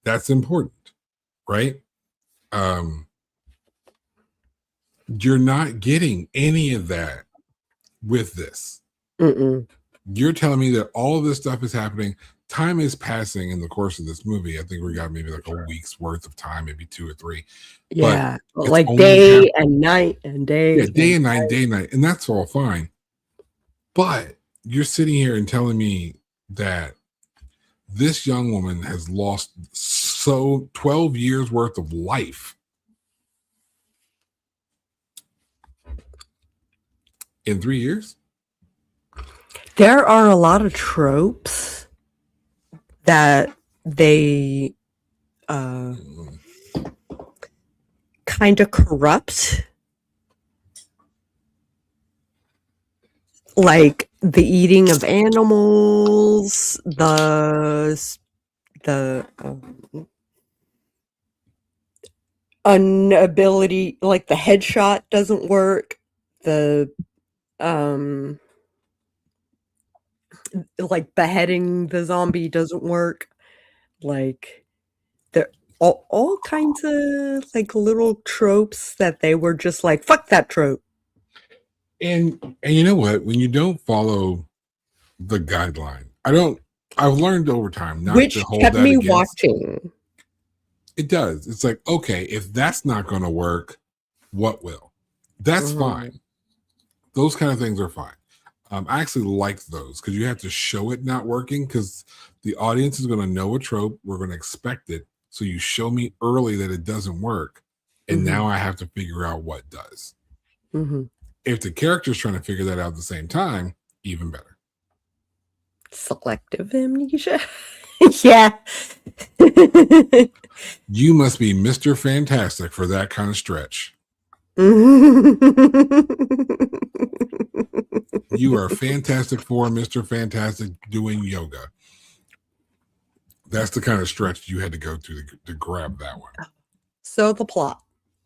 That's important, right? You're not getting any of that with this. You're telling me that all of this stuff is happening. Time is passing in the course of this movie. I think we got maybe like a week's worth of time, maybe 2 or 3. Yeah, like day and night and day. Yeah, day and night, day and night. And that's all fine. But you're sitting here and telling me that this young woman has lost 12 years worth of life in 3 years? There are a lot of tropes that they kind of corrupt Like the eating of animals, the inability, like the headshot doesn't work, the like beheading the zombie doesn't work, like there all kinds of like little tropes that they were just like, fuck that trope. And you know what? When you don't follow the guideline, I've learned over time not Which to hold kept that me against. watching. It does. It's like, okay, if that's not going to work, what will? That's fine. Those kind of things are fine. I actually like those because you have to show it not working because the audience is going to know a trope. We're going to expect it. So you show me early that it doesn't work. And now I have to figure out what does. If the character's trying to figure that out at the same time, even better. Selective amnesia. Yeah. You must be Mr. Fantastic for that kind of stretch. You are Fantastic Four, Mr. Fantastic doing yoga. That's the kind of stretch you had to go through to grab that one. So the plot.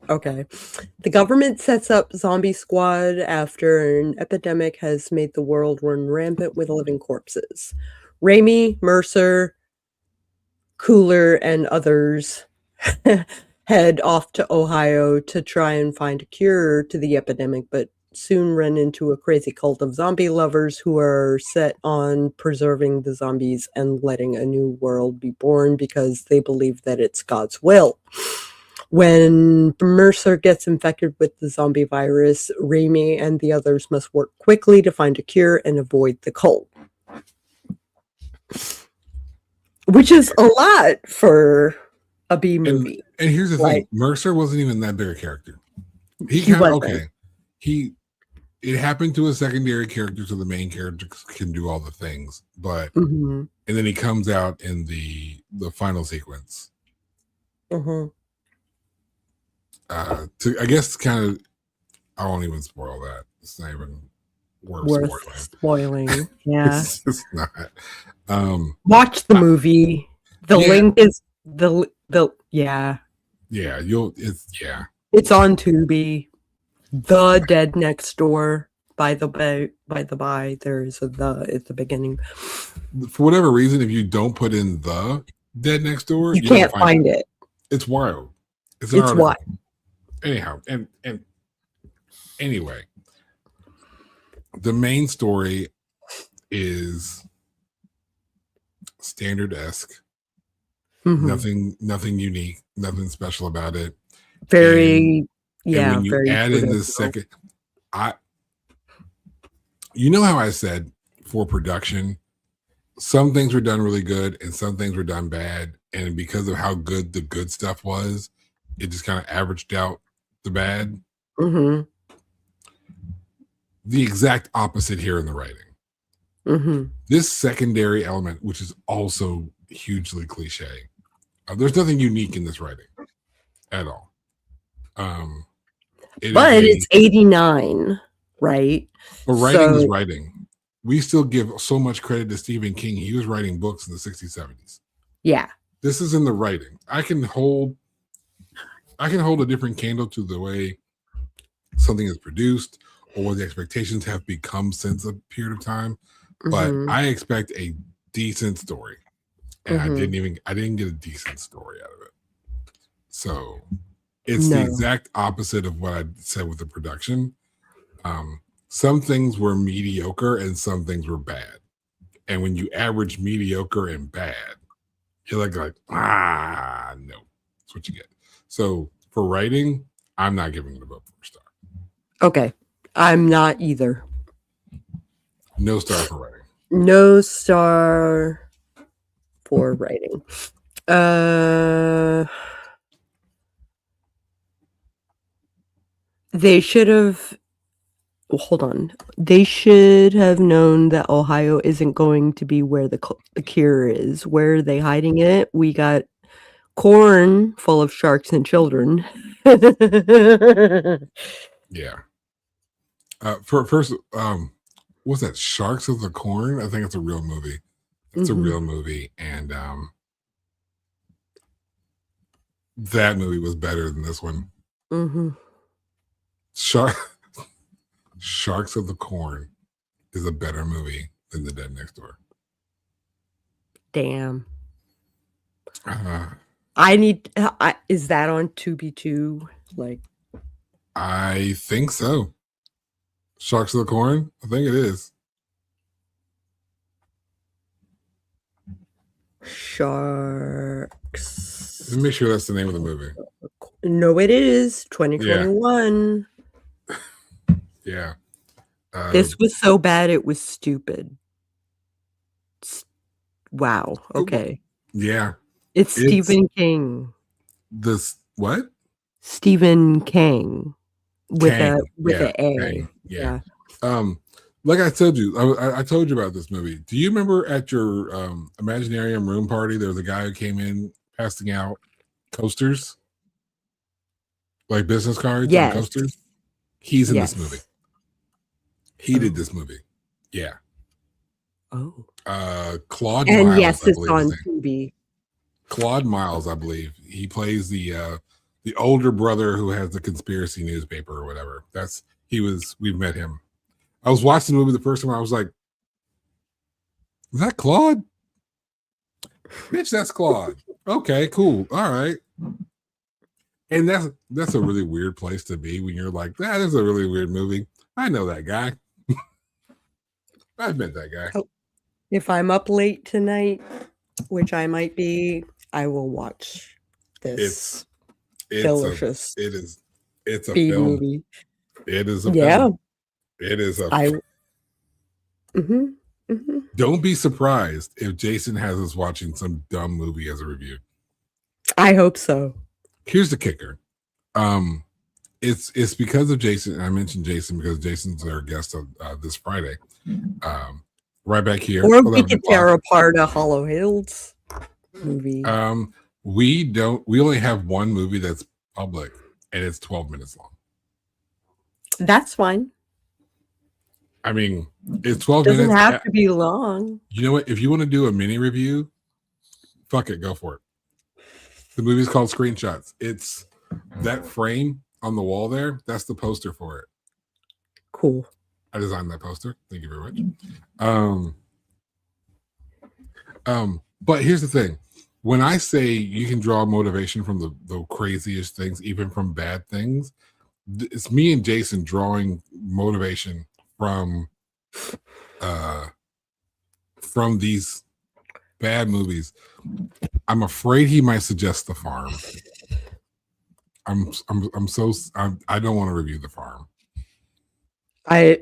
Okay. The government sets up Zombie Squad after an epidemic has made the world run rampant with living corpses. Raimi, Mercer, Cooler, and others head off to Ohio to try and find a cure to the epidemic, but soon run into a crazy cult of zombie lovers who are set on preserving the zombies and letting a new world be born because they believe that it's God's will. When Mercer gets infected with the zombie virus, Raimi and the others must work quickly to find a cure and avoid the cult. Which is a lot for a B movie. And here's the thing. Mercer wasn't even that big a character. He wasn't. Okay. It happened to a secondary character, so the main character can do all the things. But and then he comes out in the final sequence. I guess kind of, I won't even spoil that. It's not even worth spoiling. Yeah. It's just not. Watch the movie. The link is the yeah. Yeah, it's on Tubi. The Dead Next Door. By the by, there's a the at the beginning. For whatever reason, if you don't put in the Dead Next Door, you can't find it. It's wild. It's wild. Anyhow, and anyway, the main story is standard-esque. Nothing unique, nothing special about it. Very, and when you very add in the second, you know how I said for production, some things were done really good and some things were done bad, and because of how good the good stuff was, it just kind of averaged out the bad. The exact opposite here in the writing. This secondary element, which is also hugely cliche, there's nothing unique in this writing at all. It's 89, right? But writing is writing. We still give so much credit to Stephen King. He was writing books in the 60s, 70s. Yeah. This is in the writing. I can hold a different candle to the way something is produced or what the expectations have become since a period of time. But I expect a decent story. And I didn't get a decent story out of it. So it's the exact opposite of what I said with the production. Some things were mediocre and some things were bad. And when you average mediocre and bad, you're like, no, that's what you get. So for writing, I'm not giving it a vote for a star. Okay. I'm not either. No star for writing. No star for writing. They should have. Hold on. They should have known that Ohio isn't going to be where the cure is. Where are they hiding it? We got corn full of sharks and children. Yeah. First, what's that? Sharks of the Corn. I think it's a real movie. It's a real movie, and that movie was better than this one. Sharks of the Corn is a better movie than The Dead Next Door. Damn. Is that on Tubi too? Like, I think so. Sharks of the Corn? I think it is. Sharks. Let me make sure that's the name of the movie. No, it is 2021. Yeah. This was so bad it was stupid. Wow. Okay. Yeah. It's Stephen King. This what? Stephen King with Kang. an A. Kang. Yeah. Like I told you, I told you about this movie. Do you remember at your Imaginarium room party, there was a guy who came in passing out coasters, like business cards and coasters? He's in this movie. He did this movie. Yeah. Oh. Claude and Miles. Yes, it's on Tubi. Claude Miles, I believe. He plays the older brother who has the conspiracy newspaper or whatever. We've met him. I was watching the movie the first time. I was like, is that Claude? Bitch, that's Claude. Okay, cool. All right. And that's a really weird place to be when you're like, that is a really weird movie. I know that guy. I've met that guy. If I'm up late tonight, which I might be, I will watch this. Delicious. It's a B film. movie. It is a film. It is a Don't be surprised if Jason has us watching some dumb movie as a review. I hope so. Here's the kicker. It's because of Jason. I mentioned Jason because Jason's our guest of this Friday. Right back here. Or we could tear apart a Hollow Hills movie. We only have one movie that's public, and it's 12 minutes long. That's fine. I mean, it's 12 minutes. Doesn't have to be long. You know what? If you want to do a mini review, fuck it, go for it. The movie's called Screenshots. It's that frame on the wall there. That's the poster for it. Cool. I designed that poster. Thank you very much. But here's the thing. When I say you can draw motivation from the craziest things, even from bad things, it's me and Jason drawing motivation from these bad movies. I'm afraid he might suggest The Farm. I don't want to review The Farm. I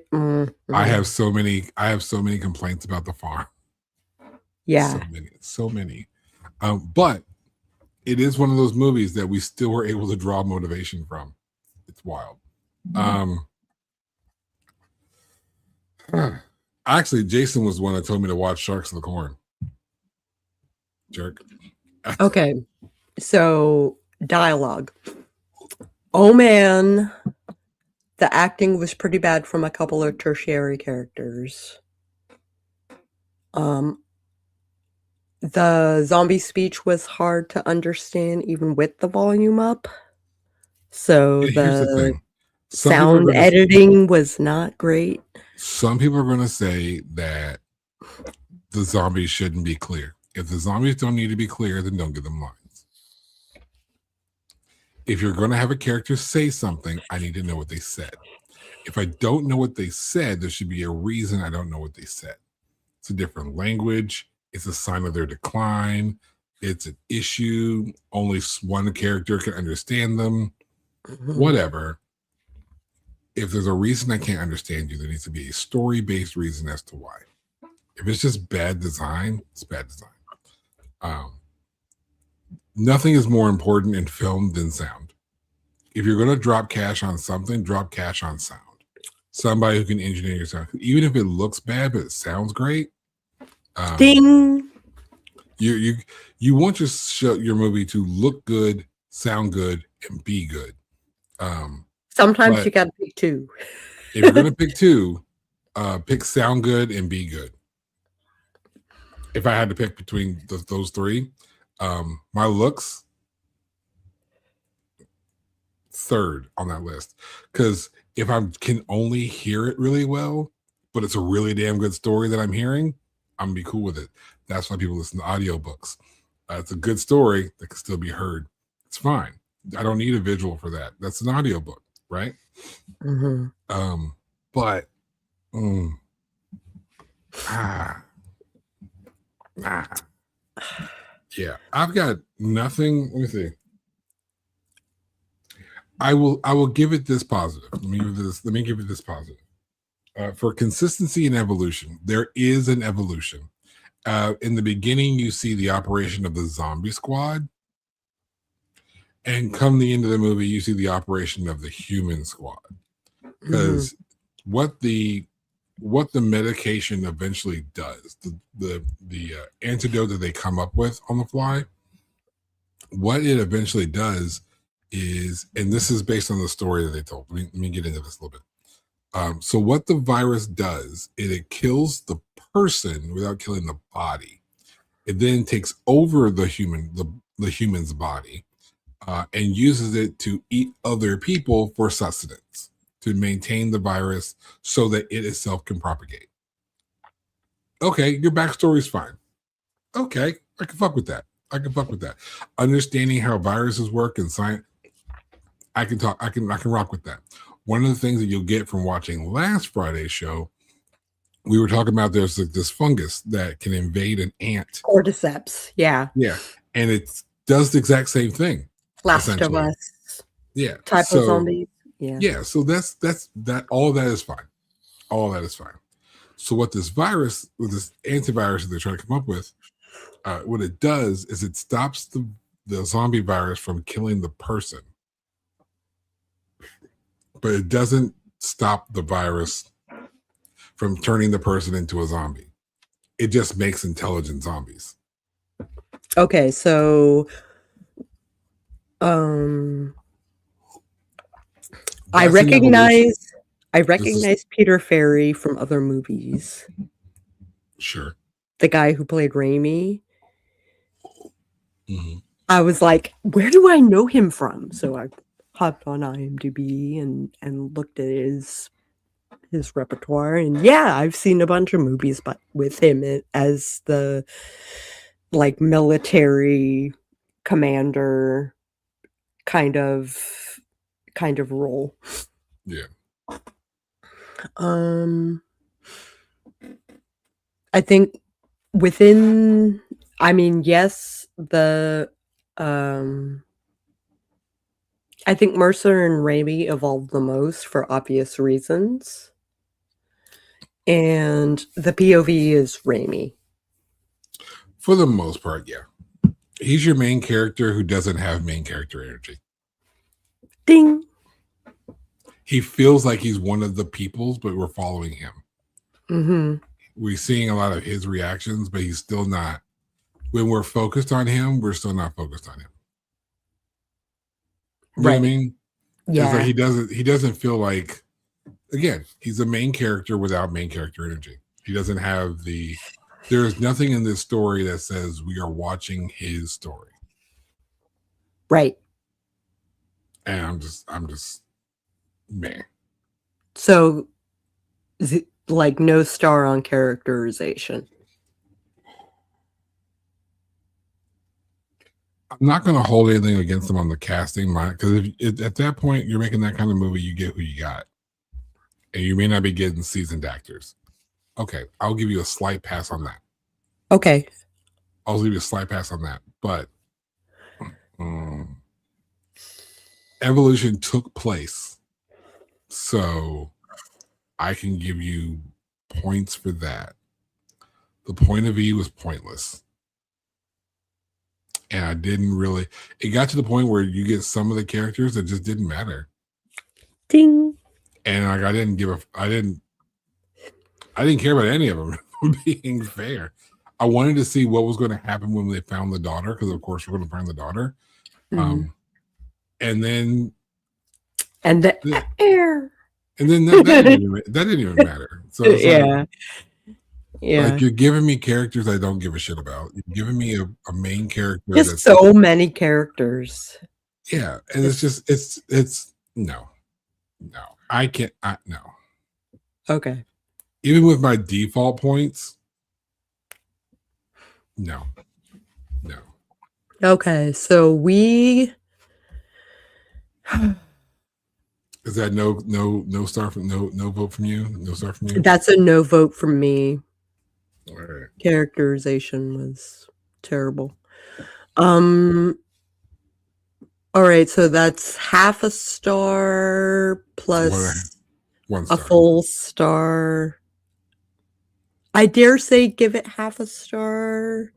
have so many complaints about The Farm. Yeah. So many. But it is one of those movies that we still were able to draw motivation from. It's wild. Actually, Jason was the one that told me to watch Sharks of the Corn. Jerk. Okay. So, dialogue. Oh man, the acting was pretty bad from a couple of tertiary characters. The zombie speech was hard to understand even with the volume up. So the sound editing was not great. Some people are going to say that the zombies shouldn't be clear. If the zombies don't need to be clear, then don't give them lines. If you're going to have a character say something, I need to know what they said. If I don't know what they said, there should be a reason I don't know what they said. It's a different language. It's a sign of their decline. It's an issue. Only one character can understand them. Whatever. If there's a reason I can't understand you, there needs to be a story-based reason as to why. If it's just bad design, it's bad design. Nothing is more important in film than sound. If you're going to drop cash on something, drop cash on sound. Somebody who can engineer your sound. Even if it looks bad, but it sounds great. Ding. You want your movie to look good, sound good, and be good. Sometimes you got to pick two. If you're going to pick two, Pick sound good and be good. If I had to pick between those three, my looks third on that list, because if I can only hear it really well, but it's a really damn good story that I'm hearing, I'm gonna be cool with it. That's why people listen to audiobooks. It's a good story that can still be heard. It's fine. I don't need a visual for that. That's an audiobook, right? But yeah, I've got nothing. Let me see. I will give it this positive. Let me give it this positive. For consistency and evolution, there is an evolution. In the beginning, you see the operation of the zombie squad, and come the end of the movie, you see the operation of the human squad. Because what the medication eventually does, the antidote that they come up with on the fly, what it eventually does is, and this is based on the story that they told. Let me get into this a little bit. So what the virus does is it kills the person without killing the body. It then takes over the human's body and uses it to eat other people for sustenance, to maintain the virus so that it itself can propagate. Okay, your backstory is fine. Okay, I can fuck with that. Understanding how viruses work and science, I can rock with that. One of the things that you'll get from watching last Friday's show, we were talking about there's this fungus that can invade an ant. Cordyceps, yeah. Yeah, and it does the exact same thing. Last of Us. Yeah. Type of zombies. Yeah. Yeah, so that's that. All that is fine. All that is fine. So what this virus, with this antivirus that they're trying to come up with, what it does is it stops the zombie virus from killing the person, but it doesn't stop the virus from turning the person into a zombie. It just makes intelligent zombies. Okay, so I recognize Peter Ferry from other movies. Sure. The guy who played Raimi. I was like, where do I know him from? So I hopped on IMDb and looked at his repertoire, and yeah, I've seen a bunch of movies but with him as the like military commander kind of role. Yeah. I think within, I mean, yes, I think Mercer and Raimi evolved the most for obvious reasons. And the POV is Raimi. For the most part, yeah. He's your main character who doesn't have main character energy. Ding. He feels like he's one of the peoples, but we're following him. We're seeing a lot of his reactions, but he's still not. When we're focused on him, we're still not focused on him. You know what I mean? Yeah. It's like he doesn't feel like, again, he's a main character without main character energy. He doesn't have there's nothing in this story that says we are watching his story. Right. And I'm just man. So like no star on characterization. I'm not going to hold anything against them on the casting, because at that point you're making that kind of movie, you get who you got, and you may not be getting seasoned actors. Okay, I'll give you a slight pass on that. Okay, I'll give you a slight pass on that, but evolution took place, so I can give you points for that. The point of view was pointless. And I didn't really, it got to the point where you get some of the characters that just didn't matter. Ding. And like I didn't care about any of them, being fair. I wanted to see what was going to happen when they found the daughter, because of course we're going to find the daughter. And then the air. And then that didn't even matter. So it's like, yeah. you're giving me characters I don't give a shit about. You're giving me a main character Just that's so many characters. yeah, and it's no, I can't. No. Okay. Even with my default points, no. Okay, so we Is that no star from no vote from you? No star from you? That's a no vote from me. All right. Characterization was terrible. All right, so that's half a star plus one star. A full star. I dare say give it half a star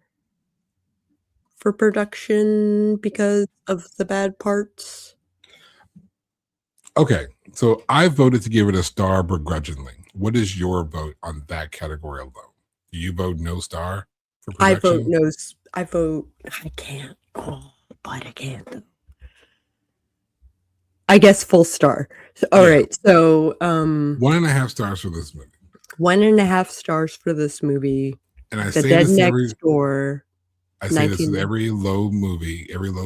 for production because of the bad parts. Okay, so I voted to give it a star begrudgingly. What is your vote on that category alone? Do you vote no star for production? I vote no. I can't. Oh, but I can't though. I guess full star. All right, so 1.5 stars for this movie. 1.5 stars for this movie. And I The say Dead this Next Door. I say this with every low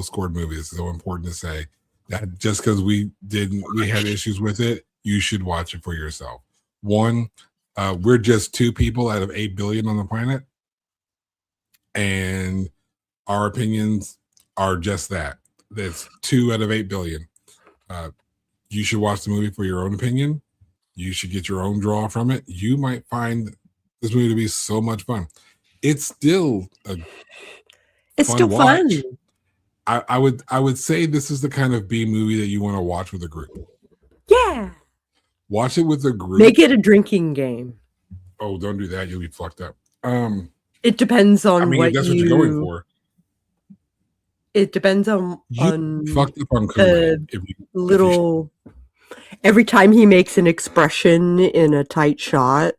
scored movie. It's so important to say that just because we had issues with it, you should watch it for yourself. One, we're just 2 people out of 8 billion on the planet, and our opinions are just that. That's 2 out of 8 billion. You should watch the movie for your own opinion. You should get your own draw from it. You might find this movie to be so much fun. It's still fun. I would say this is the kind of B movie that you want to watch with a group. Yeah. Watch it with a group. Make it a drinking game. Oh, don't do that. You'll be fucked up. It depends on what that's what you're going for. It depends on fucked up on Kool-Aid. Little every time he makes an expression in a tight shot,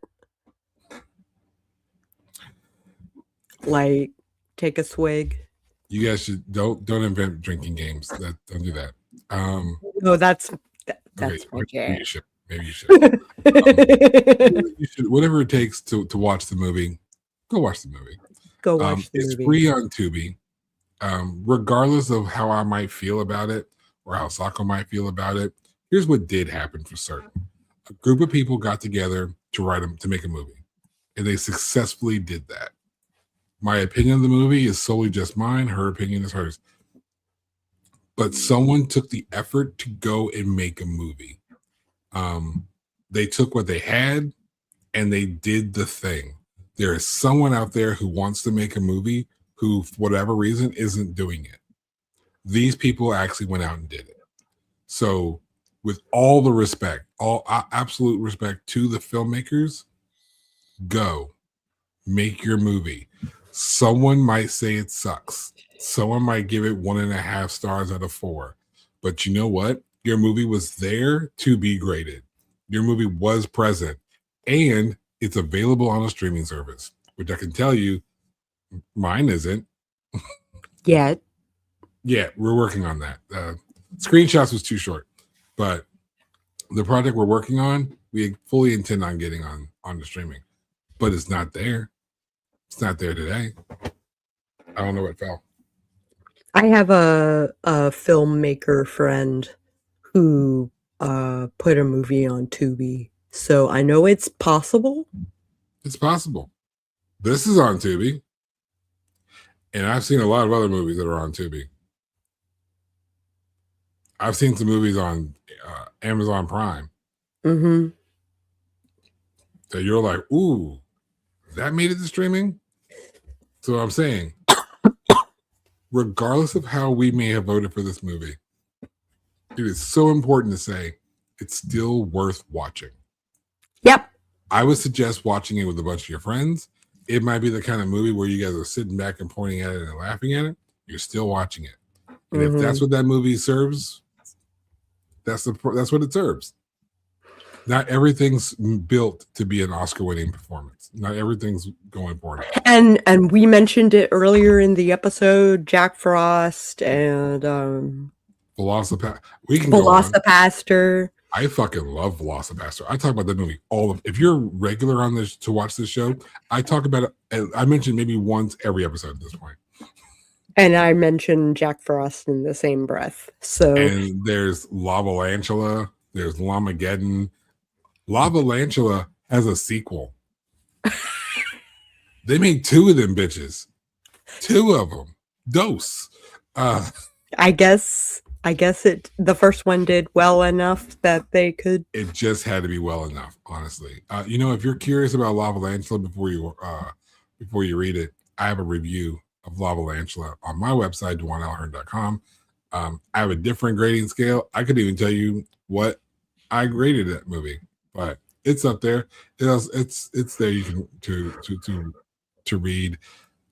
like take a swig. You guys should don't invent drinking games. Don't do that. No, that's okay, my jam. Maybe you should. You should, whatever it takes to watch the movie. Go watch the movie. It's free on Tubi. Regardless of how I might feel about it or how Sako might feel about it, here's what did happen for certain. A group of people got together to make a movie, and they successfully did that. My opinion of the movie is solely just mine. Her opinion is hers. But someone took the effort to go and make a movie. They took what they had and they did the thing. There is someone out there who wants to make a movie who, for whatever reason, isn't doing it. These people actually went out and did it. So, with all the respect, all absolute respect to the filmmakers, go make your movie. Someone might say it sucks. Someone might give it 1.5 stars out of 4. But you know what? Your movie was there to be graded. Your movie was present. And it's available on a streaming service, which I can tell you, mine isn't. Yet. Yeah, we're working on that. Screenshots was too short. But the project we're working on, we fully intend on getting on the streaming. But it's not there. It's not there today. I don't know what fell. I have a filmmaker friend who put a movie on Tubi, so I know it's possible. It's possible. This is on Tubi, and I've seen a lot of other movies that are on Tubi. I've seen some movies on Amazon Prime. Mm-hmm. So you're like, ooh, that made it to streaming? So I'm saying, regardless of how we may have voted for this movie, it is so important to say it's still worth watching. Yep. I would suggest watching it with a bunch of your friends. It might be the kind of movie where you guys are sitting back and pointing at it and laughing at it. You're still watching it. And if that's what that movie serves, that's what it serves. Not everything's built to be an Oscar-winning performance. Not everything's going for it. And we mentioned it earlier in the episode. Jack Frost and Velocipaster. We can Velocipaster. I fucking love Velocipaster. I talk about that movie if you're regular on this to watch this show, I talk about it. I mentioned maybe once every episode at this point. And I mentioned Jack Frost in the same breath. So and there's Lavalantula, there's Lamageddon. Lavalantula has a sequel. They made 2 of them bitches. 2 of them. Dose. I guess the first one did well enough that they could. It just had to be well enough, honestly. If you're curious about Lavalantula before you read it, I have a review of Lavalantula on my website, DewanAlhern.com. I have a different grading scale. I could even tell you what I graded that movie, but it's up there. It's there. You can to read.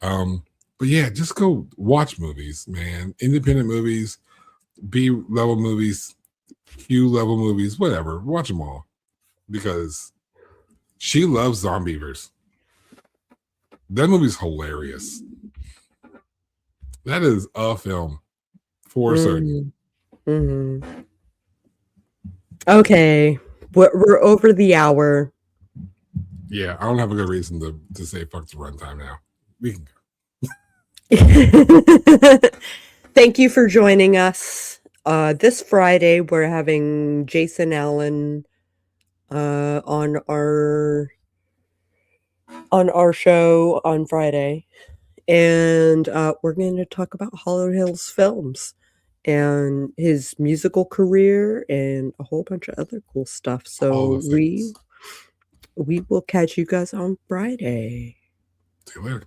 But yeah, just go watch movies, man. Independent movies, B level movies, Q level movies, whatever. Watch them all because she loves Zombievers. That movie's hilarious. That is a film for certain. Mm-hmm. Okay, we're over the hour. Yeah, I don't have a good reason to say fuck the runtime now. We can go. Thank you for joining us. This Friday, we're having Jason Allen on our show on Friday, and we're going to talk about Hollow Hills Films and his musical career and a whole bunch of other cool stuff. So we will catch you guys on Friday. See you later.